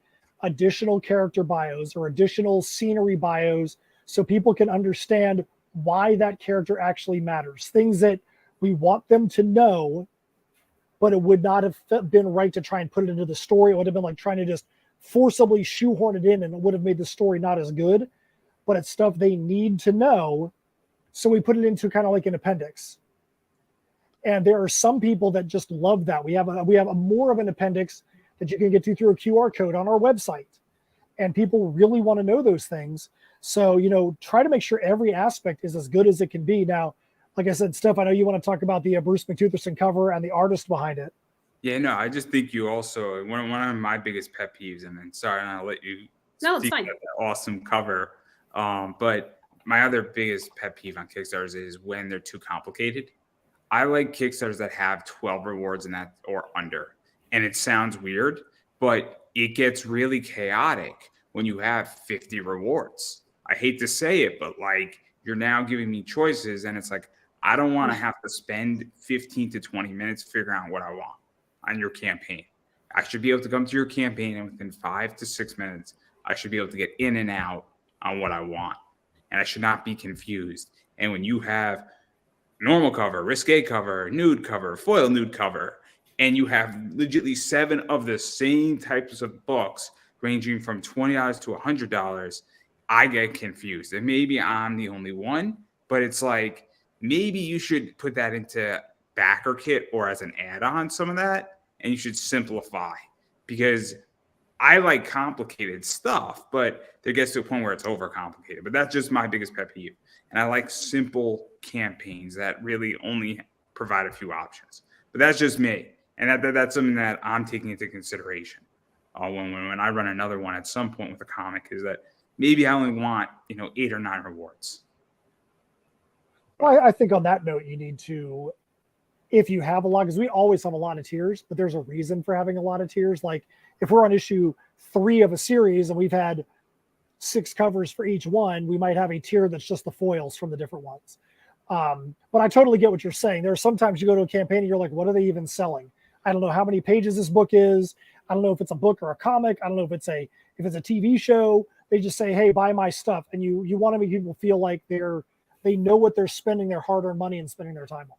additional character bios or additional scenery bios, so people can understand why that character actually matters. Things that we want them to know, but it would not have been right to try and put it into the story. It would have been like trying to just forcibly shoehorn it in, and it would have made the story not as good. But it's stuff they need to know, so we put it into kind of like an appendix. And there are some people that just love that. We have a more of an appendix that you can get to through a QR code on our website. And people really want to know those things. So, try to make sure every aspect is as good as it can be. Now, like I said, Steph, I know you want to talk about the Bruce McTutherson cover and the artist behind it. Yeah, no, I just think you also, one of my biggest pet peeves, and then sorry, and I'll let you it's fine. that awesome cover. But my other biggest pet peeve on Kickstarters is when they're too complicated. I like Kickstarters that have 12 rewards in that or under. And it sounds weird, but it gets really chaotic when you have 50 rewards. I hate to say it, but like, you're now giving me choices, and it's like, I don't want to have to spend 15 to 20 minutes figuring out what I want on your campaign. I should be able to come to your campaign, and within 5 to 6 minutes, I should be able to get in and out on what I want. And I should not be confused. And when you have normal cover, risque cover, nude cover, foil nude cover, and you have legitimately 7 of the same types of books ranging from $20 to $100, I get confused. And maybe I'm the only one, but it's like, maybe you should put that into backer kit or as an add-on, some of that, and you should simplify, because I like complicated stuff, but there gets to a point where it's overcomplicated. But that's just my biggest pet peeve. And I like simple campaigns that really only provide a few options. But that's just me. And that's something that I'm taking into consideration when I run another one at some point with a comic, is that maybe I only want 8 or 9 rewards. Well, I think on that note, you need to, if you have a lot, because we always have a lot of tiers, but there's a reason for having a lot of tiers. Like if we're on issue 3 of a series and we've had 6 covers for each one, we might have a tier that's just the foils from the different ones. But I totally get what you're saying. There are sometimes you go to a campaign and you're like, what are they even selling? I don't know how many pages this book is. I don't know if it's a book or a comic. I don't know if it's a TV show. They just say, hey, buy my stuff. And you want to make people feel like they know what they're spending their hard-earned money and spending their time on.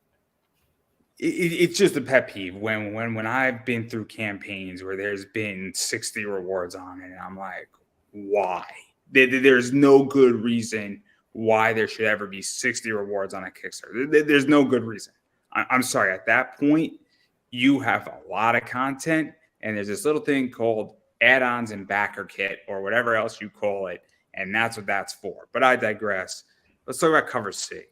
It's just a pet peeve when I've been through campaigns where there's been 60 rewards on it, and I'm like, why? There's no good reason why there should ever be 60 rewards on a Kickstarter. There's no good reason. I'm sorry. At that point, you have a lot of content, and there's this little thing called add-ons and backer kit or whatever else you call it, and that's what that's for. But I digress. Let's talk about cover C.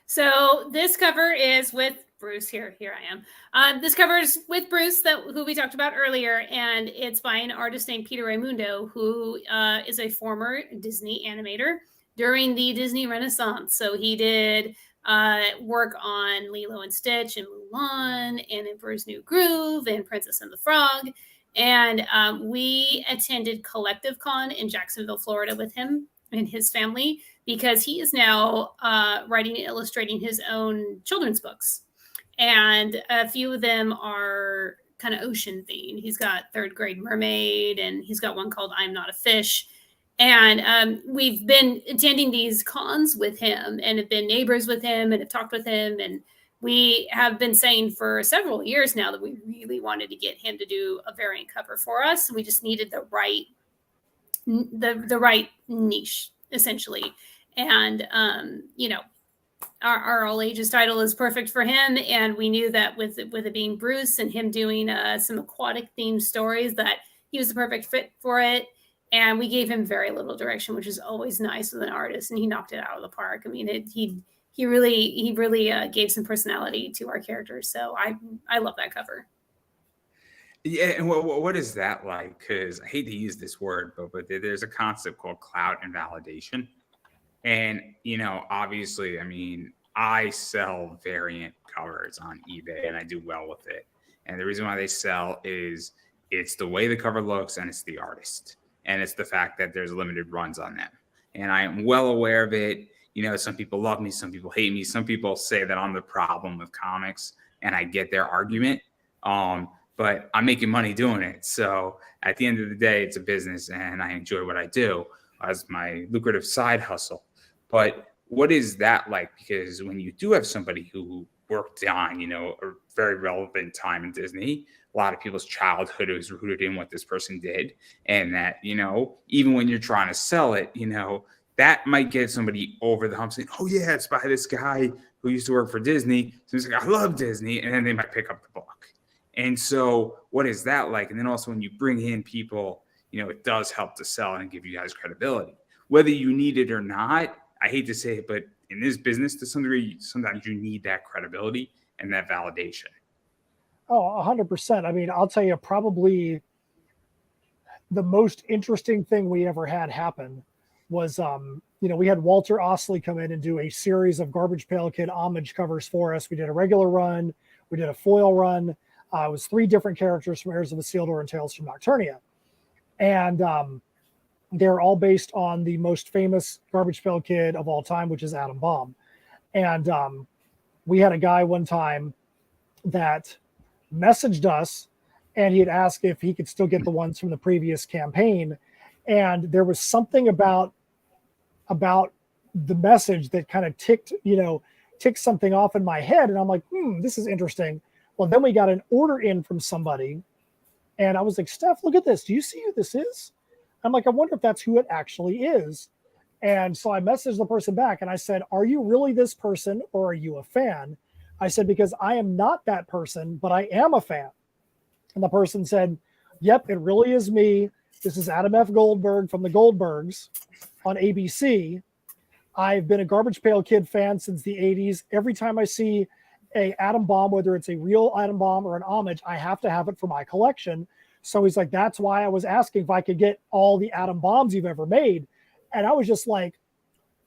So this cover is with Bruce. Here I am. This cover is with Bruce, who we talked about earlier, and it's by an artist named Peter Raimundo, who is a former Disney animator during the Disney Renaissance. So he did work on Lilo and Stitch and Mulan and Emperor's New Groove and Princess and the Frog. And we attended Collective Con in Jacksonville, Florida with him and his family, because he is now writing and illustrating his own children's books. And a few of them are kind of ocean themed. He's got Third Grade Mermaid, and he's got one called I'm Not a Fish. And we've been attending these cons with him and have been neighbors with him and have talked with him. And we have been saying for several years now that we really wanted to get him to do a variant cover for us. We just needed the right niche, essentially. And our all ages title is perfect for him, and we knew that with it being Bruce and him doing some aquatic themed stories, that he was the perfect fit for it. And we gave him very little direction, which is always nice with an artist, and he knocked it out of the park. I mean, he really gave some personality to our characters. So I love that cover. Yeah, and what is that like? Because I hate to use this word, but there's a concept called clout and validation. And, obviously, I mean, I sell variant covers on eBay and I do well with it. And the reason why they sell is it's the way the cover looks and it's the artist. And it's the fact that there's limited runs on them. And I am well aware of it. Some people love me, some people hate me. Some people say that I'm the problem with comics, and I get their argument. But I'm making money doing it. So at the end of the day, it's a business and I enjoy what I do as my lucrative side hustle. But what is that like? Because when you do have somebody who worked on, a very relevant time in Disney, a lot of people's childhood is rooted in what this person did. And that, even when you're trying to sell it, that might get somebody over the hump saying, oh yeah, it's by this guy who used to work for Disney. So he's like, I love Disney. And then they might pick up the book. And so what is that like? And then also when you bring in people, it does help to sell and give you guys credibility, whether you need it or not. I hate to say it, but in this business, to some degree, sometimes you need that credibility and that validation. Oh, 100%. I mean, I'll tell you, probably the most interesting thing we ever had happen was, we had Walter Osley come in and do a series of Garbage Pail Kid homage covers for us. We did a regular run. We did a foil run. It was 3 different characters from Heirs of Isildur and Tales from Nocturnia. And they're all based on the most famous Garbage Pail Kid of all time, which is Adam Bomb. And we had a guy one time that messaged us, and he had asked if he could still get the ones from the previous campaign. And there was something about the message that kind of ticked something off in my head. And I'm like, this is interesting. Well, then we got an order in from somebody, and I was like, Steph, look at this. Do you see who this is? I'm like, I wonder if that's who it actually is. And so I messaged the person back and I said, are you really this person or are you a fan? I said, because I am not that person, but I am a fan. And the person said, yep, it really is me. This is Adam F. Goldberg from the Goldbergs on ABC. I've been a Garbage Pail Kid fan since the 80s. Every time I see a Adam Bomb, whether it's a real Adam Bomb or an homage, I have to have it for my collection. So he's like, that's why I was asking if I could get all the Adam Bombs you've ever made. And I was just like,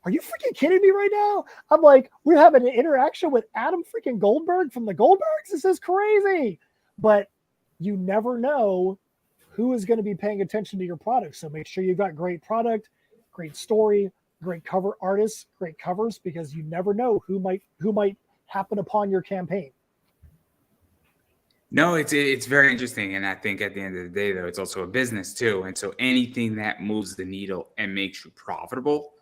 are you freaking kidding me right now? I'm like, we're having an interaction with Adam freaking Goldberg from the Goldbergs? This is crazy. But you never know who is going to be paying attention to your product. So make sure you've got great product, great story, great cover artists, great covers, because you never know who might happen upon your campaign. No, it's very interesting. And I think at the end of the day, though, it's also a business too. And so anything that moves the needle and makes you profitable,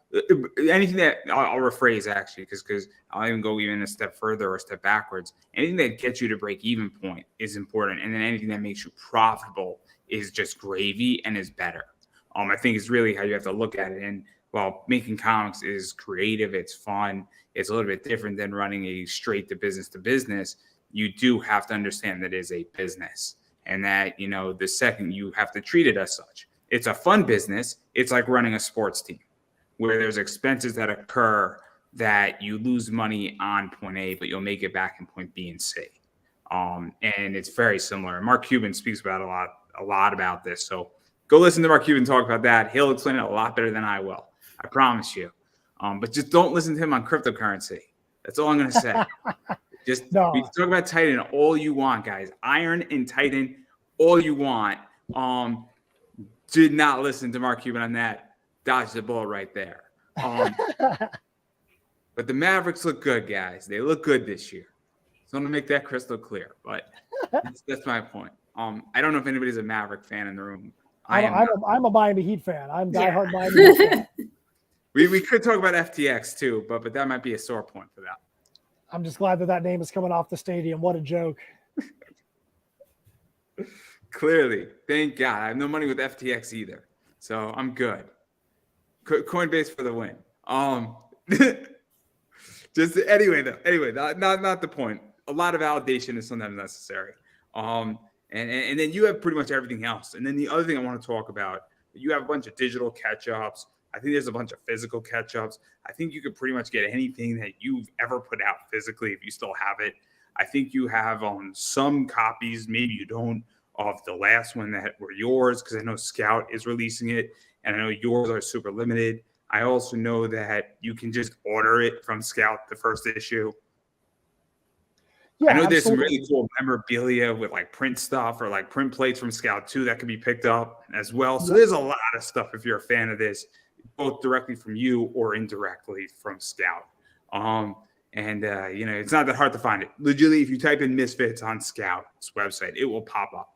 anything that I'll rephrase actually, because I'll even go a step further or a step backwards. Anything that gets you to break even point is important. And then anything that makes you profitable is just gravy and is better. I think it's really how you have to look at it. And while making comics is creative, it's fun, it's a little bit different than running a straight to business, you do have to understand that it is a business, and that, the second you have to treat it as such. It's a fun business. It's like running a sports team where there's expenses that occur that you lose money on point A, but you'll make it back in point B and C. And it's very similar. Mark Cuban speaks about a lot about this. So go listen to Mark Cuban talk about that. He'll explain it a lot better than I will. I promise you. But just don't listen to him on cryptocurrency. That's all I'm going to say. We can talk about Titan all you want, guys. Iron and Titan all you want. Did not listen to Mark Cuban on that. Dodged the bullet right there. But the Mavericks look good, guys. They look good this year. So I'm going to make that crystal clear. But that's my point. I don't know if anybody's a Maverick fan in the room. I'm a Miami Heat fan. I'm diehard Miami Heat fan. We could talk about FTX too, but that might be a sore point for that. I'm just glad that name is coming off the stadium. What a joke. Clearly. Thank God. I have no money with FTX either. So I'm good. Coinbase for the win. Just anyway, not the point. A lot of validation is sometimes necessary. And then you have pretty much everything else. And then the other thing I want to talk about, you have a bunch of digital catch-ups. I think there's a bunch of physical catch-ups. I think you could pretty much get anything that you've ever put out physically if you still have it. I think you have some copies, maybe you don't, of the last one that were yours, because I know Scout is releasing it, and I know yours are super limited. I also know that you can just order it from Scout, the first issue. Yeah, I know there's some really cool memorabilia with like print stuff or like print plates from Scout too that can be picked up as well. So there's a lot of stuff if you're a fan of this, both directly from you or indirectly from Scout. It's not that hard to find it. Legitimately, if you type in Misfits on Scout's website, it will pop up.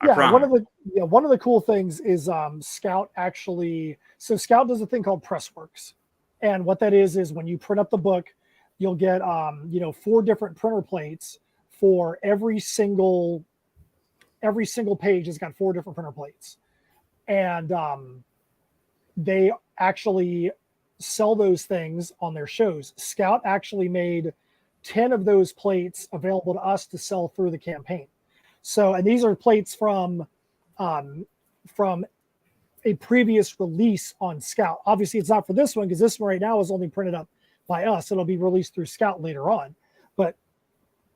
One of the cool things is Scout actually. So Scout does a thing called Pressworks, and what that is when you print up the book, you'll get 4 different printer plates for every single page has got 4 different printer plates, and they actually sell those things on their shows. Scout actually made 10 of those plates available to us to sell through the campaign. So, and these are plates from a previous release on Scout. Obviously, it's not for this one because this one right now is only printed up by us. It'll be released through Scout later on. But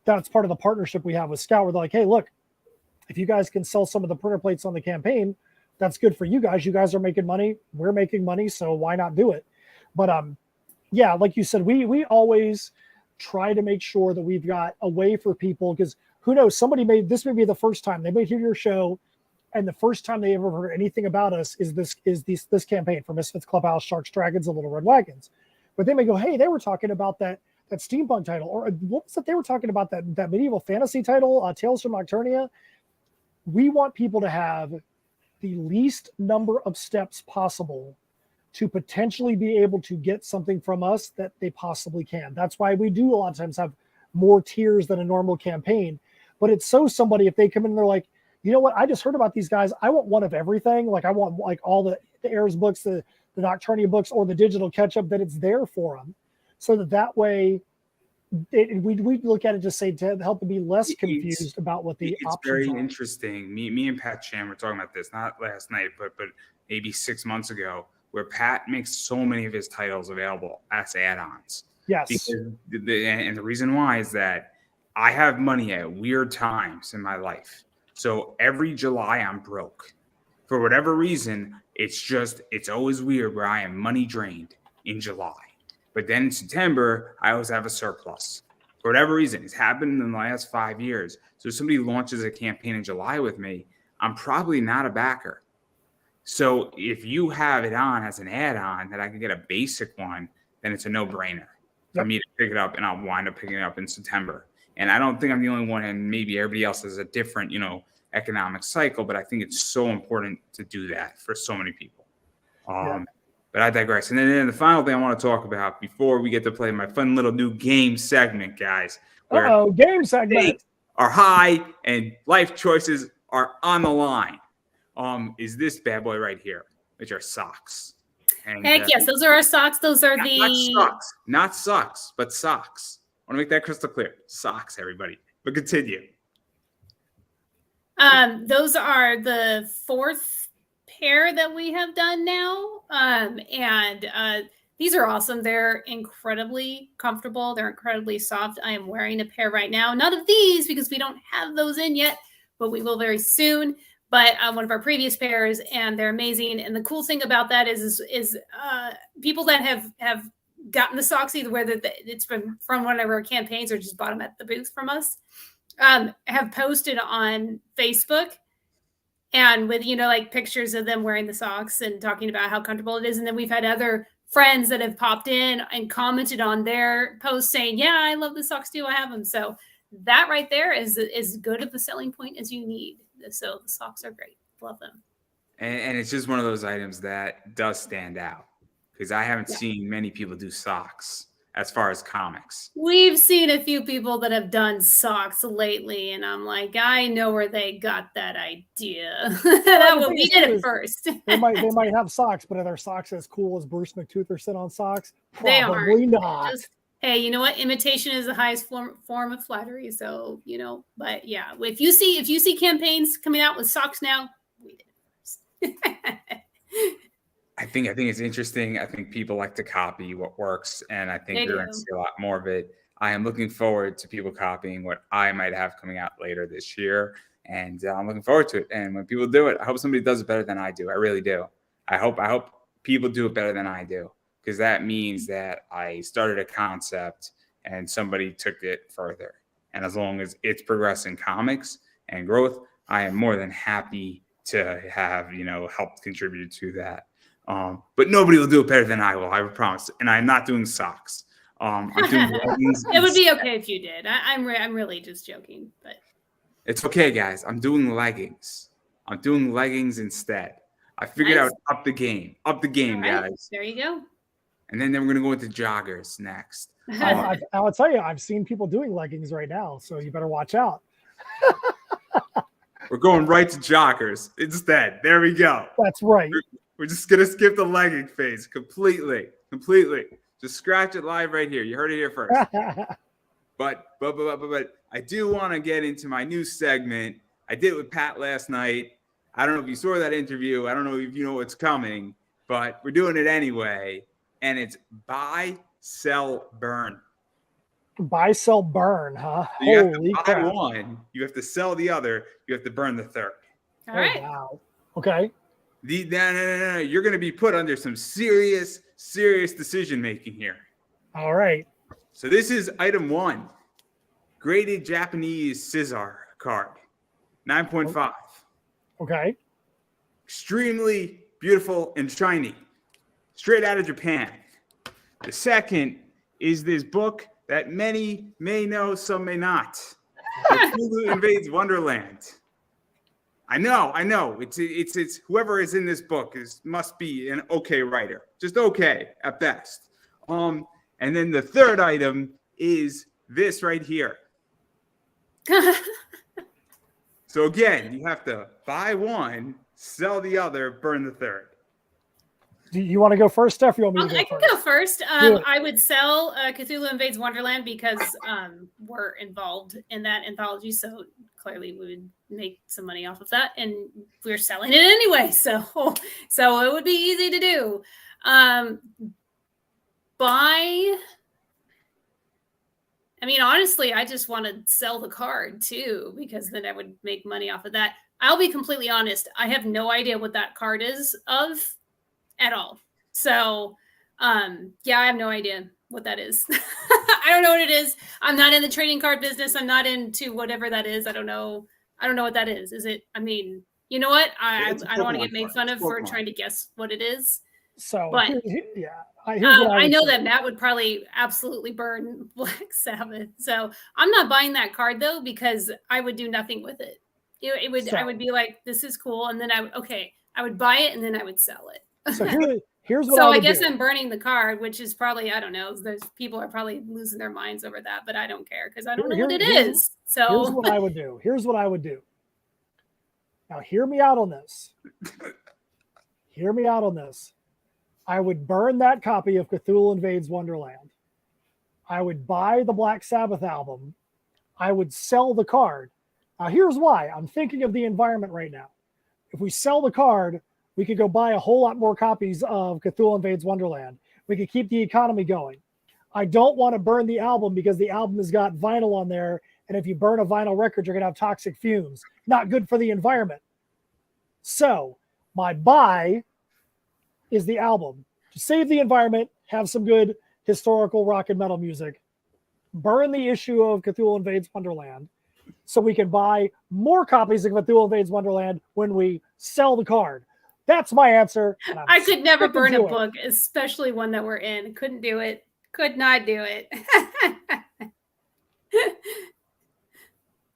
that's part of the partnership we have with Scout, where they're like, hey, look, if you guys can sell some of the printer plates on the campaign, that's good for you guys. You guys are making money. We're making money. So why not do it? But like you said, we always try to make sure that we've got a way for people, because who knows, this may be the first time they may hear your show, and the first time they ever heard anything about us is this campaign for Misfits Clubhouse, Sharks, Dragons, and Little Red Wagons. But they may go, hey, they were talking about that steampunk title, or what was it? They were talking about that medieval fantasy title, Tales from Nocturnia. We want people to have the least number of steps possible to potentially be able to get something from us that they possibly can. That's why we do a lot of times have more tiers than a normal campaign. But it's so somebody, if they come in and they're like, you know what, I just heard about these guys. I want one of everything. Like I want like all the Heirs books, the Nocturnia books, or the digital catch-up, that it's there for them. So that way we look at it to say, to help them be less confused about what the options are. It's very interesting. Me and Pat Chan were talking about this, not last night, but maybe 6 months ago, where Pat makes so many of his titles available as add-ons. Yes. And the reason why is that I have money at weird times in my life. So every July I'm broke. For whatever reason, it's always weird where I am money drained in July. But then in September, I always have a surplus. For whatever reason, it's happened in the last 5 years. So if somebody launches a campaign in July with me, I'm probably not a backer. So if you have it on as an add-on that I can get a basic one, then it's a no-brainer for me to pick it up, and I'll wind up picking it up in September. And I don't think I'm the only one, and maybe everybody else has a different, economic cycle, but I think it's so important to do that for so many people. But I digress. And then the final thing I want to talk about before we get to play my fun little new game segment, guys. Game segment. Are high and life choices are on the line. Is this bad boy right here, which are socks. And, heck yes, those are our socks. Those are not socks, but socks. I want to make that crystal clear. Socks, everybody. But continue. Those are the 4th pair that we have done now. These are awesome. They're incredibly comfortable. They're incredibly soft. I am wearing a pair right now. Not of these because we don't have those in yet, but we will very soon. But one of our previous pairs, and they're amazing. And the cool thing about that is people that have gotten the socks, either whether it's been from one of our campaigns or just bought them at the booth from us, have posted on Facebook and with, like pictures of them wearing the socks and talking about how comfortable it is. And then we've had other friends that have popped in and commented on their posts saying, yeah, I love the socks too. I have them. So that right there is as good of a selling point as you need. So the socks are great. Love them. And it's just one of those items that does stand out because I haven't seen many people do socks as far as comics. We've seen a few people that have done socks lately, and I'm like, I know where they got that idea. We did it first. they might have socks, but are their socks as cool as Bruce McTutherson on socks? They Probably aren't. not. Hey, you know what? Imitation is the highest form of flattery. So, but yeah, if you see campaigns coming out with socks now, we did it first. I think it's interesting. I think people like to copy what works, and I think you're going to see a lot more of it. I am looking forward to people copying what I might have coming out later this year, and I'm looking forward to it. And when people do it, I hope somebody does it better than I do. I really do. I hope people do it better than I do, because that means that I started a concept and somebody took it further. And as long as it's progressing comics and growth, I am more than happy to have helped contribute to that. But nobody will do it better than I will, I promise. And I'm not doing socks. I'm doing leggings. It would be okay if you did. I'm really just joking, but it's okay, guys. I'm doing leggings. I'm doing leggings instead. I figured out up the game, right, guys. There you go. And then we're gonna go into joggers next. I'll tell you, I've seen people doing leggings right now, so you better watch out. We're going right to joggers instead. There we go. That's right. We're just going to skip the legging phase completely. Just scratch it live right here. You heard it here first. But I do want to get into my new segment. I did it with Pat last night. I don't know if you saw that interview. I don't know if you know what's coming, but we're doing it anyway. And it's buy, sell, burn. Buy, sell, burn, huh? So you have Holy to buy crap. one, you have to sell the other, you have to burn the third. All right. Wow. Okay. No. You're going to be put under some serious decision making here. All right. So this is item 1. Graded Japanese scissor card. 9.5. Okay. Extremely beautiful and shiny. Straight out of Japan. The second is this book that many may know, some may not. Cthulhu Invades Wonderland. I know. It's whoever is in this book must be an okay writer, just okay at best. And then the third item is this right here. So again, you have to buy one, sell the other, burn the third. Do you want to go first, Steph? Or you want me to go I can first? go first. I would sell Cthulhu Invades Wonderland because we're involved in that anthology, so clearly we would make some money off of that, and we're selling it anyway. So it would be easy to do. Honestly, I just want to sell the card too, because then I would make money off of that. I'll be completely honest. I have no idea what that card is of at all. So, I have no idea what that is. I don't know what it is. I'm not in the trading card business. I'm not into whatever that is. I don't know what that is. Is it, you know what? I don't want to get made fun of for trying to guess what it is. So, but I know that Matt would probably absolutely burn Black Sabbath. So I'm not buying that card though, because I would do nothing with it. I would be like, this is cool. And then I would buy it and then I would sell it. So here's what so I guess do. I'm burning the card, which is probably, I don't know. There's people are probably losing their minds over that, but I don't care because I don't know what it is. So here's what I would do. Now hear me out on this. I would burn that copy of Cthulhu Invades Wonderland. I would buy the Black Sabbath album. I would sell the card. Now here's why. I'm thinking of the environment right now. If we sell the card, we could go buy a whole lot more copies of Cthulhu Invades Wonderland. We could keep the economy going. I don't want to burn the album because the album has got vinyl on there. And if you burn a vinyl record, you're going to have toxic fumes. Not good for the environment. So my buy is the album. To save the environment, have some good historical rock and metal music. Burn the issue of Cthulhu Invades Wonderland. so we can buy more copies of Cthulhu Invades Wonderland when we sell the card. That's my answer. I could never burn a book, especially one that we're in. Couldn't do it. Could not do it.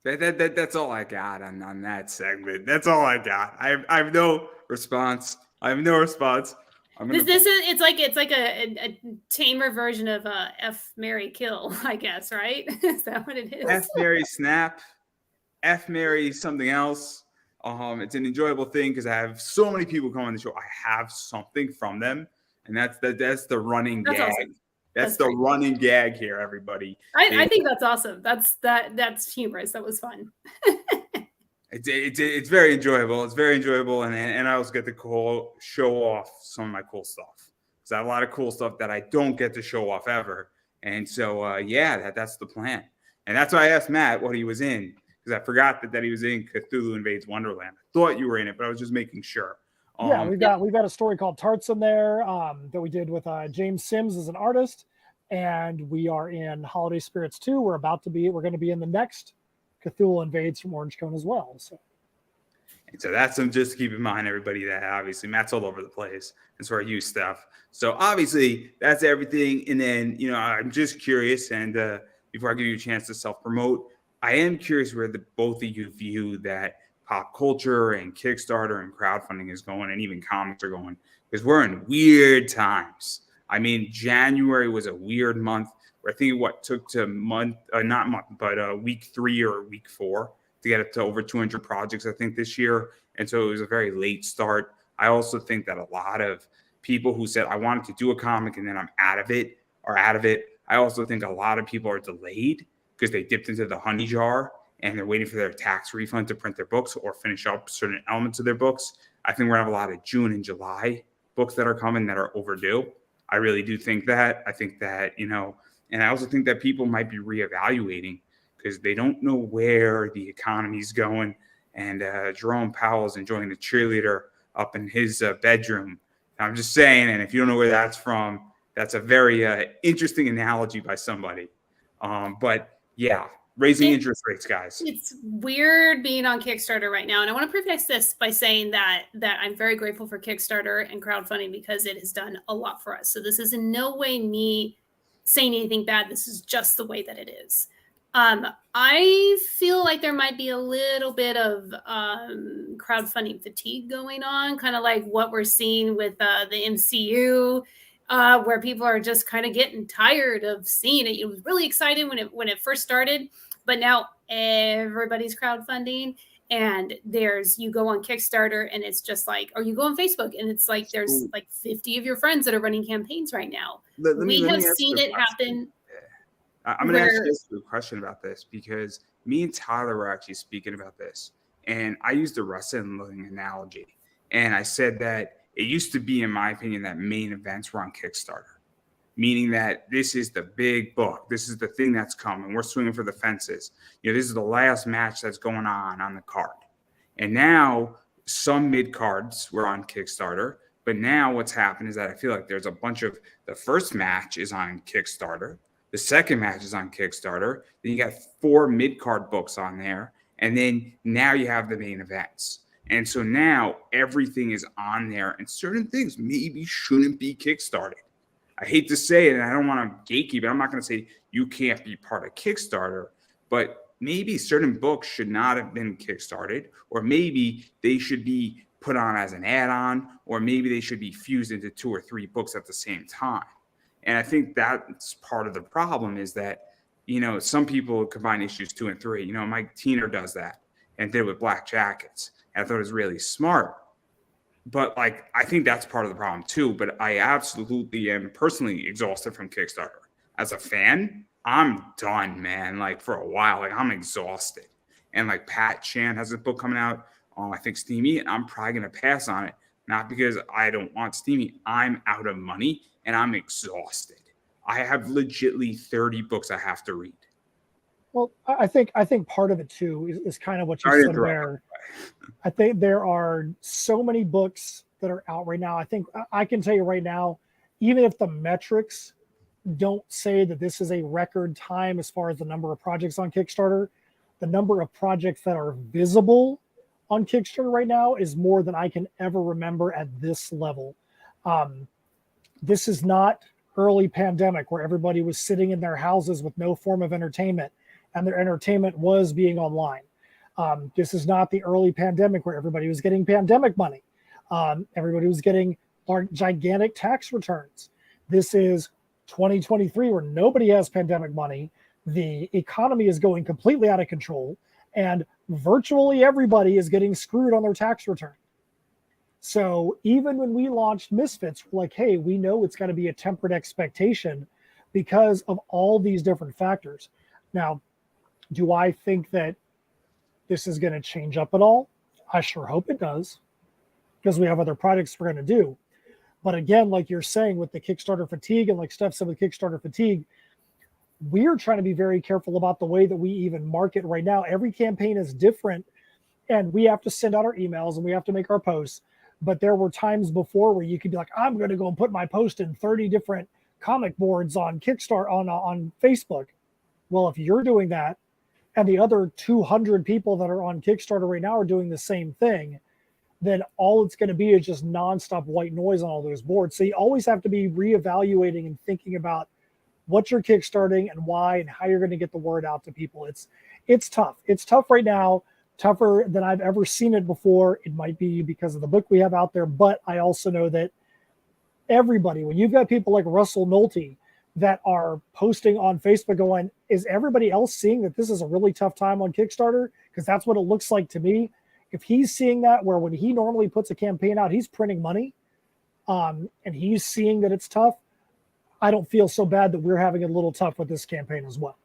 That's all I got on that segment. That's all I got. I have no response. It's like a tamer version of F, Marry, Kill, I guess, right? Is that what it is? F, Marry, Snap. F, Marry, something else. It's an enjoyable thing because I have so many people come on the show. I have something from them, and that's the running gag. Awesome. That's the running gag here, everybody. I think that's awesome. That's humorous. That was fun. It's very enjoyable. It's very enjoyable, and I also get to show off some of my cool stuff. Because I have a lot of cool stuff that I don't get to show off ever. And so, that's the plan. And that's why I asked Matt what he was in, because I forgot that he was in Cthulhu Invades Wonderland. I thought you were in it, but I was just making sure. We've got a story called Tarts in there that we did with James Sims as an artist, and we are in Holiday Spirits 2. We're going to be in the next Cthulhu Invades from Orange Cone as well. So that's some just to keep in mind, everybody, that obviously Matt's all over the place. And so are you, Steph. So obviously that's everything. And then, I'm just curious, and before I give you a chance to self-promote, I am curious where both of you view that pop culture and Kickstarter and crowdfunding is going, and even comics are going, because we're in weird times. I mean, January was a weird month where I think took to week 3 or week 4 to get up to over 200 projects, I think, this year. And so it was a very late start. I also think that a lot of people who said, I wanted to do a comic and then I'm out of it, are out of it. I also think a lot of people are delayed because they dipped into the honey jar and they're waiting for their tax refund to print their books or finish up certain elements of their books. I think we're going to have a lot of June and July books that are coming that are overdue. I really do think that. I think that, and I also think that people might be reevaluating because they don't know where the economy's going. And Jerome Powell's enjoying the cheerleader up in his bedroom. I'm just saying, and if you don't know where that's from, that's a very interesting analogy by somebody. But yeah, raising interest rates, guys. It's weird being on Kickstarter right now. And I want to preface this by saying that I'm very grateful for Kickstarter and crowdfunding because it has done a lot for us. So this is in no way me saying anything bad. This is just the way that it is. I feel like there might be a little bit of crowdfunding fatigue going on, kind of like what we're seeing with the MCU, where people are just kind of getting tired of seeing it. It was really exciting when it first started, but now everybody's crowdfunding, and you go on Kickstarter and it's just like, or you go on Facebook and it's like there's like 50 of your friends that are running campaigns right now. We have seen it happen. I'm going to ask you a question about this because me and Tyler were actually speaking about this, and I used a wrestling analogy, and I said that it used to be, in my opinion, that main events were on Kickstarter, meaning that this is the big book. This is the thing that's coming. We're swinging for the fences. This is the last match that's going on the card. And now some mid cards were on Kickstarter, but now what's happened is that I feel like there's a bunch of the first match is on Kickstarter. The second match is on Kickstarter. Then you got 4 mid-card books on there. And then now you have the main events. And so now everything is on there. And certain things maybe shouldn't be Kickstarted. I hate to say it, and I don't want to gatekeep it. I'm not going to say you can't be part of Kickstarter. But maybe certain books should not have been Kickstarted. Or maybe they should be put on as an add-on. Or maybe they should be fused into 2 or 3 books at the same time. And I think that's part of the problem is that, some people combine issues 2 and 3. Mike Tiener does that and did it with Black Jackets. And I thought it was really smart. But I think that's part of the problem too. But I absolutely am personally exhausted from Kickstarter. As a fan, I'm done, man. For a while, I'm exhausted. And Pat Chan has a book coming out on, I think, Steamy, and I'm probably going to pass on it. Not because I don't want Steamy. I'm out of money. And I'm exhausted. I have legitly 30 books I have to read. Well, I think part of it too is kind of what you said there. I think there are so many books that are out right now. I think I can tell you right now, even if the metrics don't say that this is a record time as far as the number of projects on Kickstarter, the number of projects that are visible on Kickstarter right now is more than I can ever remember at this level. This is not early pandemic where everybody was sitting in their houses with no form of entertainment and their entertainment was being online. This is not the early pandemic where everybody was getting pandemic money. Everybody was getting gigantic tax returns. This is 2023 where nobody has pandemic money. The economy is going completely out of control and virtually everybody is getting screwed on their tax return. So even when we launched Misfits, we're like, hey, we know it's got to be a tempered expectation because of all these different factors. Now, do I think that this is going to change up at all? I sure hope it does, because we have other projects we're going to do. But again, like you're saying with the Kickstarter fatigue, and like Steph said with Kickstarter fatigue, we're trying to be very careful about the way that we even market right now. Every campaign is different, and we have to send out our emails and we have to make our posts. But there were times before where you could be like, I'm going to go and put my post in 30 different comic boards on Kickstarter, on Facebook. Well, if you're doing that and the other 200 people that are on Kickstarter right now are doing the same thing, then all it's going to be is just nonstop white noise on all those boards. So you always have to be reevaluating and thinking about what you're kickstarting and why and how you're going to get the word out to people. It's tough. It's tough right now, tougher than I've ever seen it before. It might be because of the book we have out there, but I also know that everybody, when you've got people like Russell Nolte that are posting on Facebook going, is everybody else seeing that this is a really tough time on Kickstarter? Because that's what it looks like to me. If he's seeing that, where when he normally puts a campaign out, he's printing money, and he's seeing that it's tough, I don't feel so bad that we're having it a little tough with this campaign as well.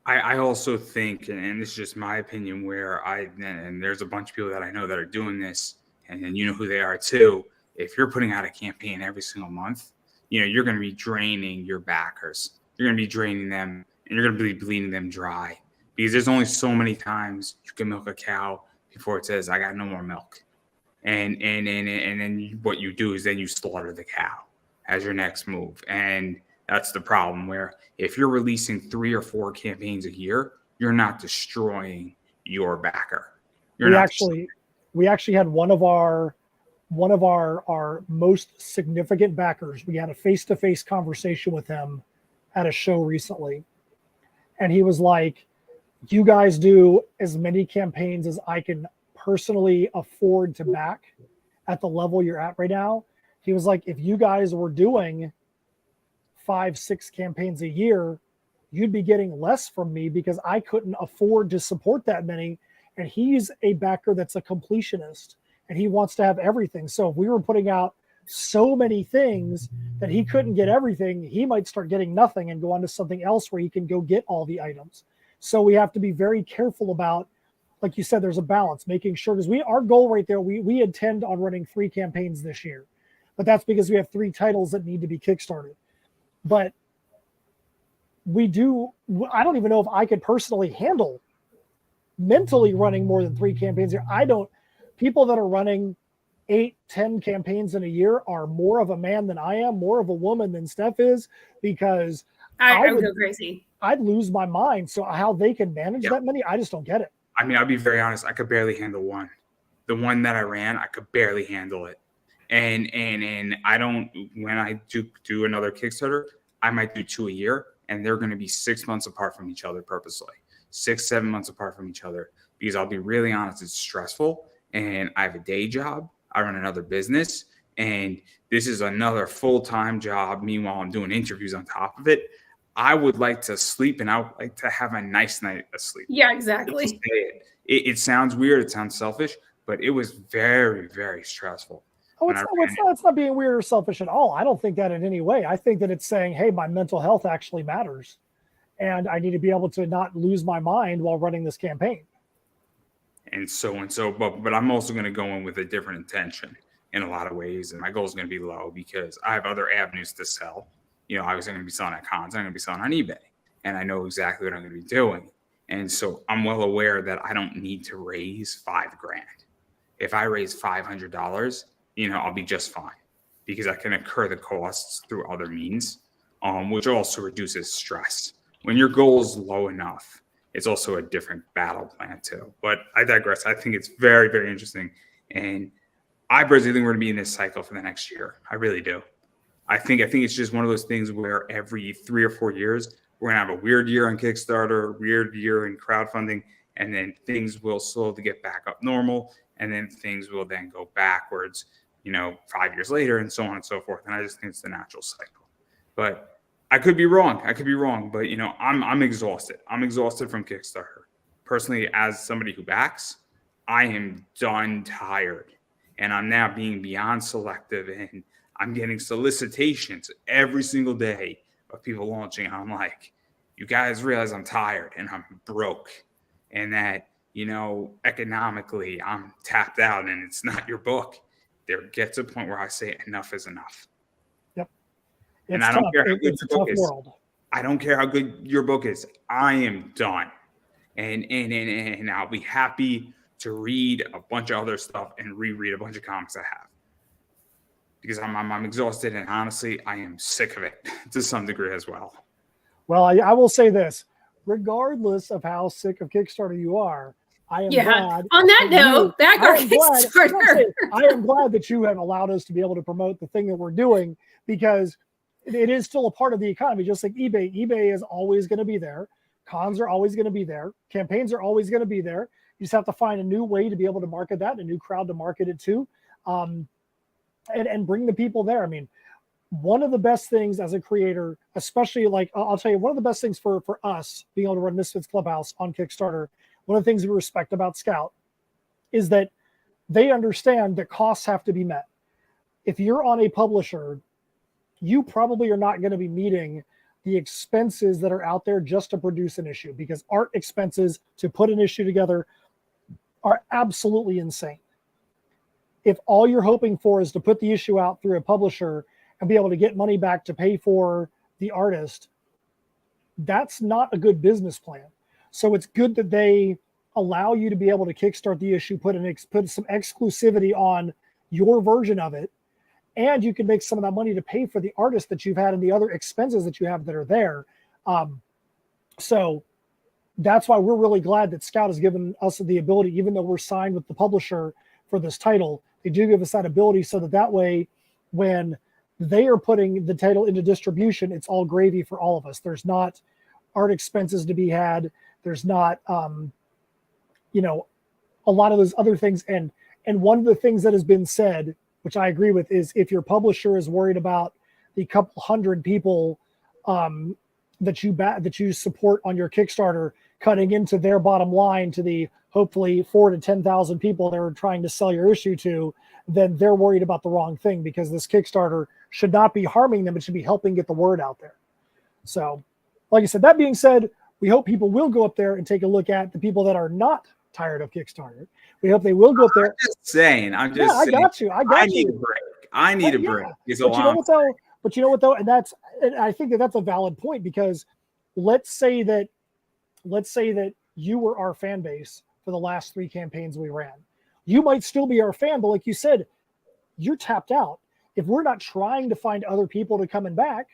I also think, and this is just my opinion, where and there's a bunch of people that I know that are doing this, and you know who they are too. If you're putting out a campaign every single month, you're going to be draining your backers. You're going to be draining them, and you're going to be bleeding them dry, because there's only so many times you can milk a cow before it says, I got no more milk. And then what you do is then you slaughter the cow as your next move. And that's the problem, where if you're releasing 3 or 4 campaigns a year, you're not destroying your backer. We actually had one of our most significant backers. We had a face-to-face conversation with him at a show recently. And he was like, you guys do as many campaigns as I can personally afford to back at the level you're at right now. He was like, if you guys were doing 5-6 campaigns a year, you'd be getting less from me because I couldn't afford to support that many. And he's a backer that's a completionist and he wants to have everything. So if we were putting out so many things that he couldn't get everything, he might start getting nothing and go on to something else where he can go get all the items. So we have to be very careful about, like you said, there's a balance, making sure, because our goal right there, we intend on running 3 campaigns this year, but that's because we have 3 titles that need to be kickstarted. But I don't even know if I could personally handle mentally running more than 3 campaigns here. People that are running 8-10 campaigns in a year are more of a man than I am, more of a woman than Steph is, because I would go crazy. I'd lose my mind. So how they can manage that many, I just don't get it. I mean, I'll be very honest. I could barely handle one. The one that I ran, I could barely handle it. And I don't, when I do another Kickstarter, I might do 2 a year, and they're going to be 6 months apart from each other purposely, 6-7 months apart from each other, because I'll be really honest, it's stressful. And I have a day job. I run another business, and this is another full-time job. Meanwhile, I'm doing interviews on top of it. I would like to sleep, and I would like to have a nice night of sleep. Yeah, exactly. It sounds weird. It sounds selfish, but it was very, very stressful. Oh, it's not being weird or selfish at all. I don't think that in any way. I think that it's saying, hey, my mental health actually matters, and I need to be able to not lose my mind while running this campaign. And so, but I'm also going to go in with a different intention in a lot of ways, and my goal is going to be low because I have other avenues to sell. Obviously I'm going to be selling at cons, I'm going to be selling on eBay, and I know exactly what I'm going to be doing. And so I'm well aware that I don't need to raise $5,000. If I raise $500, I'll be just fine because I can incur the costs through other means, which also reduces stress. When your goal is low enough it's also a different battle plan too. But I digress. I think it's very, very interesting. And I personally think we're going to be in this cycle for the next year. I really do. I think it's just one of those things where every 3 or 4 years, we're going to have a weird year on Kickstarter, weird year in crowdfunding, and then things will slowly get back up normal. And then things will then go backwards, 5 years later and so on and so forth. And I just think it's the natural cycle. But I could be wrong. But, I'm exhausted. I'm exhausted from Kickstarter. Personally, as somebody who backs, I am done tired. And I'm now being beyond selective. And I'm getting solicitations every single day of people launching. I'm like, you guys realize I'm tired and I'm broke. And that, economically, I'm tapped out and it's not your book. There gets a point where I say enough is enough. Yep. And I don't care how good it's your book a tough is. world. I don't care how good your book is. I am done. And I'll be happy to read a bunch of other stuff and reread a bunch of comics I have. Because I'm exhausted, and honestly, I am sick of it to some degree as well. Well, I will say this. Regardless of how sick of Kickstarter you are, I am glad. On that note, back our Kickstarter. I am glad that you have allowed us to be able to promote the thing that we're doing, because it is still a part of the economy, just like eBay. eBay is always going to be there. Cons are always going to be there. Campaigns are always going to be there. You just have to find a new way to be able to market that, a new crowd to market it to, and bring the people there. I mean, one of the best things as a creator, especially I'll tell you, one of the best things for us being able to run Misfits Clubhouse on Kickstarter, one of the things we respect about Scout is that they understand that costs have to be met. If you're on a publisher, you probably are not going to be meeting the expenses that are out there just to produce an issue, because art expenses to put an issue together are absolutely insane. If all you're hoping for is to put the issue out through a publisher and be able to get money back to pay for the artist, that's not a good business plan. So it's good that they allow you to be able to kickstart the issue, put some exclusivity on your version of it, and you can make some of that money to pay for the artist that you've had and the other expenses that you have that are there. So that's why we're really glad that Scout has given us the ability, even though we're signed with the publisher for this title, they do give us that ability so that way, when they are putting the title into distribution, it's all gravy for all of us. There's not art expenses to be had. There's not, a lot of those other things. And one of the things that has been said, which I agree with, is if your publisher is worried about the couple hundred people that you support on your Kickstarter cutting into their bottom line to the hopefully 4,000 to 10,000 people they're trying to sell your issue to, then they're worried about the wrong thing, because this Kickstarter should not be harming them. It should be helping get the word out there. So, like I said, that being said, we hope people will go up there and take a look at the people that are not tired of Kickstarter. We hope they will go up there. I'm just saying. I got you. I need a break. I need a break. But you know what though? And I think that's a valid point, because let's say that you were our fan base for the last 3 campaigns we ran. You might still be our fan, but like you said, you're tapped out. If we're not trying to find other people to come and back,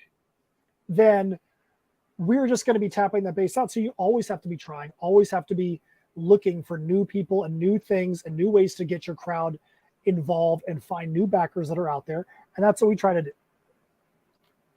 then we're just going to be tapping that base out. So you always have to be trying, always have to be looking for new people and new things and new ways to get your crowd involved and find new backers that are out there. And that's what we try to do.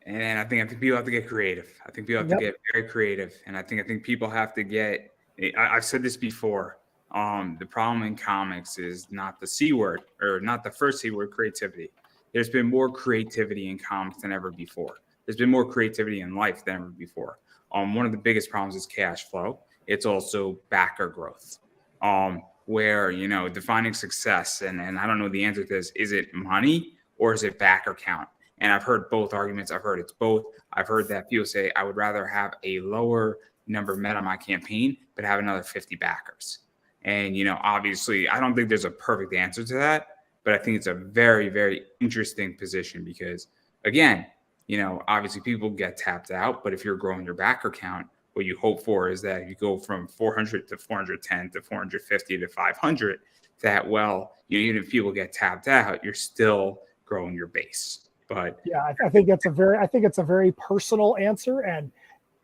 And I think people have to get creative. I think people have to get very creative. And I think people have to get, I've said this before, the problem in comics is not the C word, or not the first C word, creativity. There's been more creativity in comics than ever before. There's been more creativity in life than ever before. One of the biggest problems is cash flow. It's also backer growth, where, defining success, and I don't know the answer to this, is it money or is it backer count? And I've heard both arguments. I've heard it's both. I've heard that people say, I would rather have a lower number met on my campaign, but have another 50 backers. And, obviously, I don't think there's a perfect answer to that, but I think it's a very, very interesting position, because, again, obviously people get tapped out, but if you're growing your backer count, what you hope for is that you go from 400 to 410 to 450 to 500, that, even if people get tapped out, you're still growing your base. But yeah, I think it's a very personal answer, and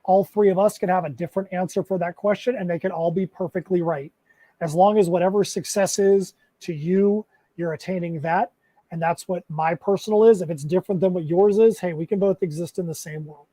All three of us can have a different answer for that question, and they can all be perfectly right. As long as whatever success is to you, you're attaining that. And that's what my personal is. If it's different than what yours is, hey, we can both exist in the same world.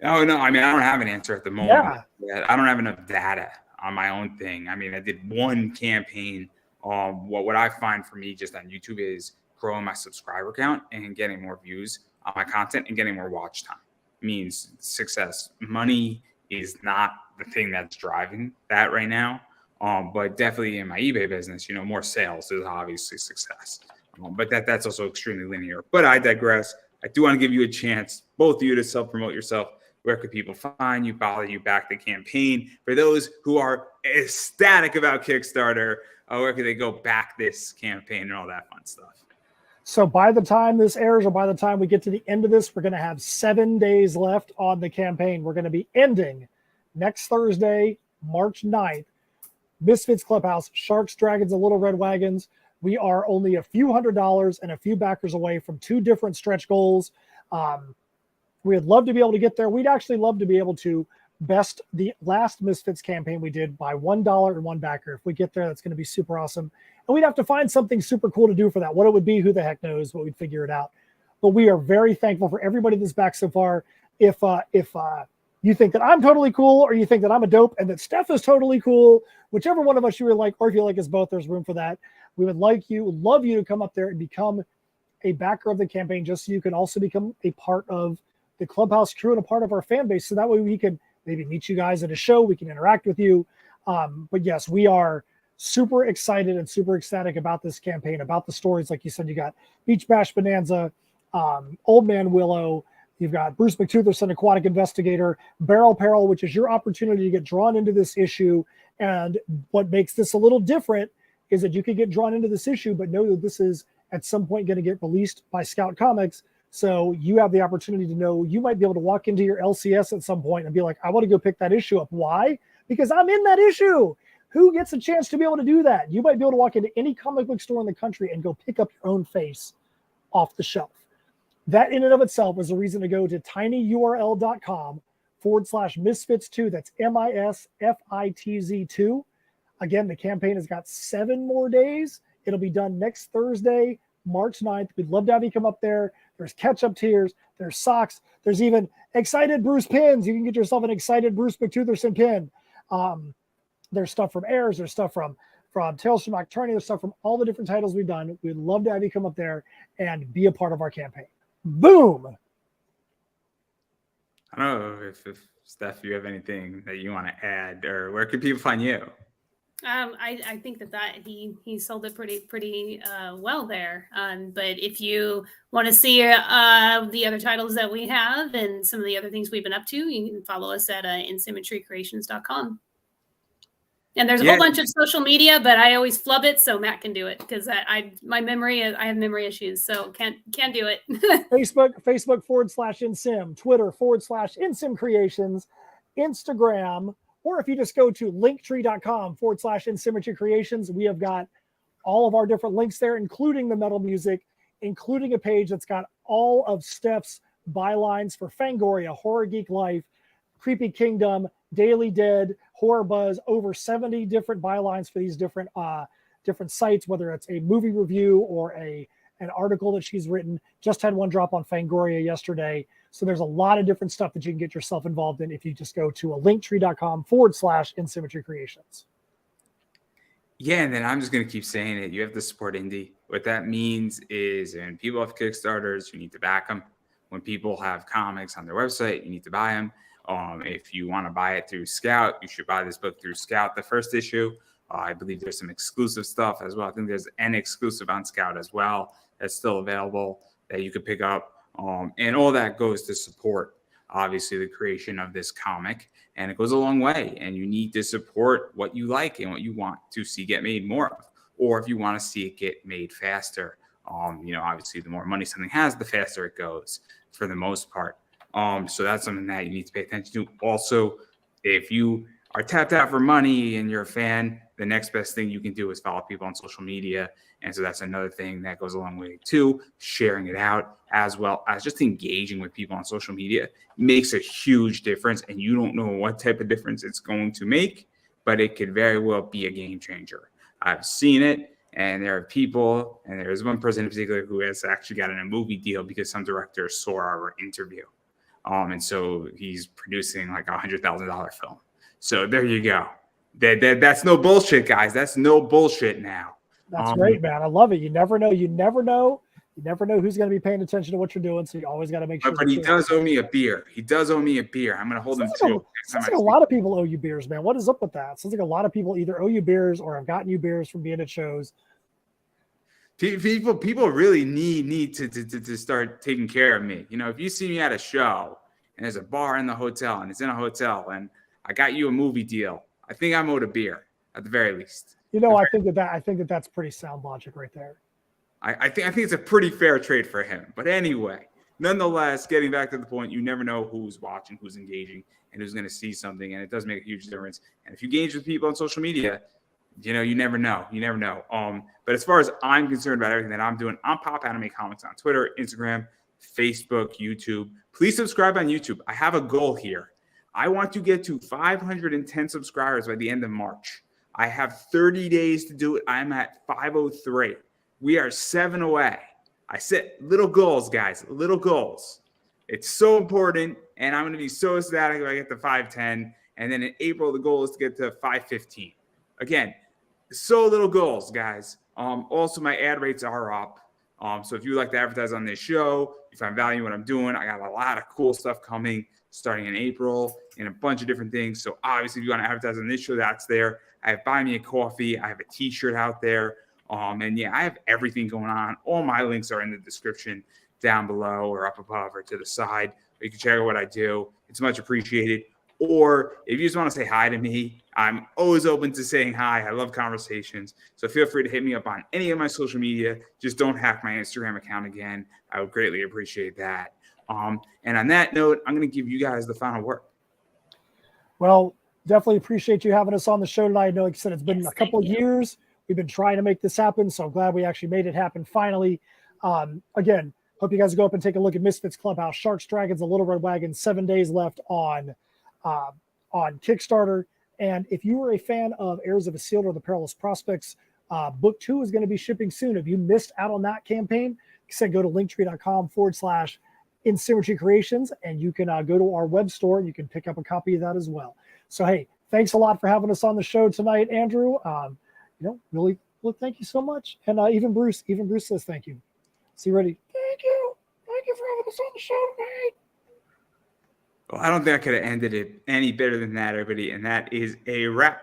Oh, no. I mean, I don't have an answer at the moment. Yeah. I don't have enough data on my own thing. I mean, I did one campaign. What I find for me just on YouTube is growing my subscriber count and getting more views on my content and getting more watch time means success. Money is not the thing that's driving that right now. But definitely in my eBay business, more sales is obviously success. But that's also extremely linear. But I digress. I do want to give you a chance, both of you, to self-promote yourself. Where could people find you, follow you, back the campaign? For those who are ecstatic about Kickstarter, where could they go back this campaign and all that fun stuff? So by the time this airs, or by the time we get to the end of this, we're going to have 7 days left on the campaign. We're going to be ending next Thursday, March 9th. Misfits Clubhouse, Sharks, Dragons, and Little Red Wagons. We are only a few $100s and a few backers away from 2 different stretch goals. We'd love to be able to get there. We'd actually love to be able to best the last Misfits campaign we did by $1 and 1 backer. If we get there, that's going to be super awesome. And we'd have to find something super cool to do for that. What it would be, who the heck knows, but we'd figure it out. But we are very thankful for everybody that's back so far. If you think that I'm totally cool, or you think that I'm a dope and that Steph is totally cool, whichever one of us you would like, or if you like us both, there's room for that. We would love you to come up there and become a backer of the campaign, just so you can also become a part of the Clubhouse crew and a part of our fan base. So that way we can maybe meet you guys at a show. We can interact with you. But yes, we are super excited and super ecstatic about this campaign, about the stories. Like you said, you got Beach Bash Bonanza, Old Man Willow, you've got Bruce McTutherson, Aquatic Investigator, Barrel Peril, which is your opportunity to get drawn into this issue. And what makes this a little different is that you can get drawn into this issue, but know that this is at some point going to get released by Scout Comics. So you have the opportunity to know, you might be able to walk into your LCS at some point and be like, I want to go pick that issue up. Why? Because I'm in that issue. Who gets a chance to be able to do that? You might be able to walk into any comic book store in the country and go pick up your own face off the shelf. That in and of itself is a reason to go to tinyurl.com/misfits2. That's MISFITZ2. Again, the campaign has got 7 more days. It'll be done next Thursday, March 9th. We'd love to have you come up there. There's catch-up tiers. There's socks. There's even Excited Bruce pins. You can get yourself an Excited Bruce McTutherson pin. There's stuff from Airs. There's stuff from Tales from Nocturne. There's stuff from all the different titles we've done. We'd love to have you come up there and be a part of our campaign. Boom! I don't know if Steph, you have anything that you want to add, or where can people find you? I think that he sold it pretty well there. But if you want to see the other titles that we have and some of the other things we've been up to, you can follow us at insymmetrycreations.com. And there's a whole bunch of social media, but I always flub it so Matt can do it, because I have memory issues, so can't do it. Facebook /InSim, Twitter /InSim Creations, Instagram, or if you just go to linktree.com /InSymmetry Creations, we have got all of our different links there, including the metal music, including a page that's got all of Steph's bylines for Fangoria, Horror Geek Life, Creepy Kingdom, Daily Dead, Horror Buzz, over 70 different bylines for these different sites, whether it's a movie review or an article that she's written. Just had one drop on Fangoria yesterday. So there's a lot of different stuff that you can get yourself involved in if you just go to linktree.com /InSymmetry Creations. Yeah, and then I'm just going to keep saying it. You have to support indie. What that means is when people have Kickstarters, you need to back them. When people have comics on their website, you need to buy them. If you want to buy it through Scout, you should buy this book through Scout, the first issue. I believe there's some exclusive stuff as well. I think there's an exclusive on Scout as well that's still available that you could pick up. And all that goes to support, obviously, the creation of this comic. And it goes a long way. And you need to support what you like and what you want to see get made more of. Or if you want to see it get made faster, obviously, the more money something has, the faster it goes for the most part. So that's something that you need to pay attention to. Also, if you are tapped out for money and you're a fan, the next best thing you can do is follow people on social media. And so that's another thing that goes a long way too. Sharing it out, as well as just engaging with people on social media makes a huge difference. And you don't know what type of difference it's going to make, but it could very well be a game changer. I've seen it. And there are people, and there's one person in particular who has actually gotten a movie deal because some director saw our interview. And so he's producing like $100,000 film. So there you go. That's no bullshit, guys. That's no bullshit now. That's great, man. I love it. You never know. You never know who's going to be paying attention to what you're doing. So you always got to make sure. But he does owe me a beer. He does owe me a beer. I'm going to hold him to it. Sounds like a lot of people owe you beers, man. What is up with that? Sounds like a lot of people either owe you beers or have gotten you beers from being at shows. People really need to start taking care of me. You know, if you see me at a show and there's a bar in the hotel and it's in a hotel and I got you a movie deal, I think I'm owed a beer at the very least. You know, I think that's pretty sound logic right there. I think it's a pretty fair trade for him. But anyway, nonetheless, getting back to the point, you never know who's watching, who's engaging, and who's going to see something, and it does make a huge difference. And if you engage with people on social media, you know, you never know. You never know. But as far as I'm concerned about everything that I'm doing, I'm Pop Anime Comics on Twitter, Instagram, Facebook, YouTube. Please subscribe on YouTube. I have a goal here. I want to get to 510 subscribers by the end of March. I have 30 days to do it. I'm at 503. We are 7 away. I set little goals, guys, little goals. It's so important, and I'm going to be so ecstatic if I get to 510. And then in April, the goal is to get to 515. Again, so little goals, guys. Also, my ad rates are up. So if you like to advertise on this show, if I value what I'm doing, I got a lot of cool stuff coming starting in April and a bunch of different things. So obviously, if you want to advertise on this show, that's there. I have Buy Me a Coffee. I have a T-shirt out there. And yeah, I have everything going on. All my links are in the description down below or up above or to the side. You can check out what I do. It's much appreciated. Or if you just want to say hi to me, I'm always open to saying hi. I love conversations. So feel free to hit me up on any of my social media. Just don't hack my Instagram account again. I would greatly appreciate that. And on that note, I'm going to give you guys the final word. Well, definitely appreciate you having us on the show tonight. I know, like I said, it's been a couple of years. We've been trying to make this happen, so I'm glad we actually made it happen finally. Again, hope you guys go up and take a look at Misfits Clubhouse, Sharks, Dragons, and Little Red Wagon. 7 days left on Kickstarter. And if you were a fan of Heirs of Isildur or The Perilous Prospects, book 2 is going to be shipping soon. If you missed out on that campaign, like I said, go to linktree.com/InSymmetry Creations, and you can go to our web store and you can pick up a copy of that as well. So, hey, thanks a lot for having us on the show tonight, Andrew. Really, thank you so much. And even Bruce says thank you. So you ready? Thank you for having us on the show tonight. Well, I don't think I could have ended it any better than that, everybody. And that is a wrap.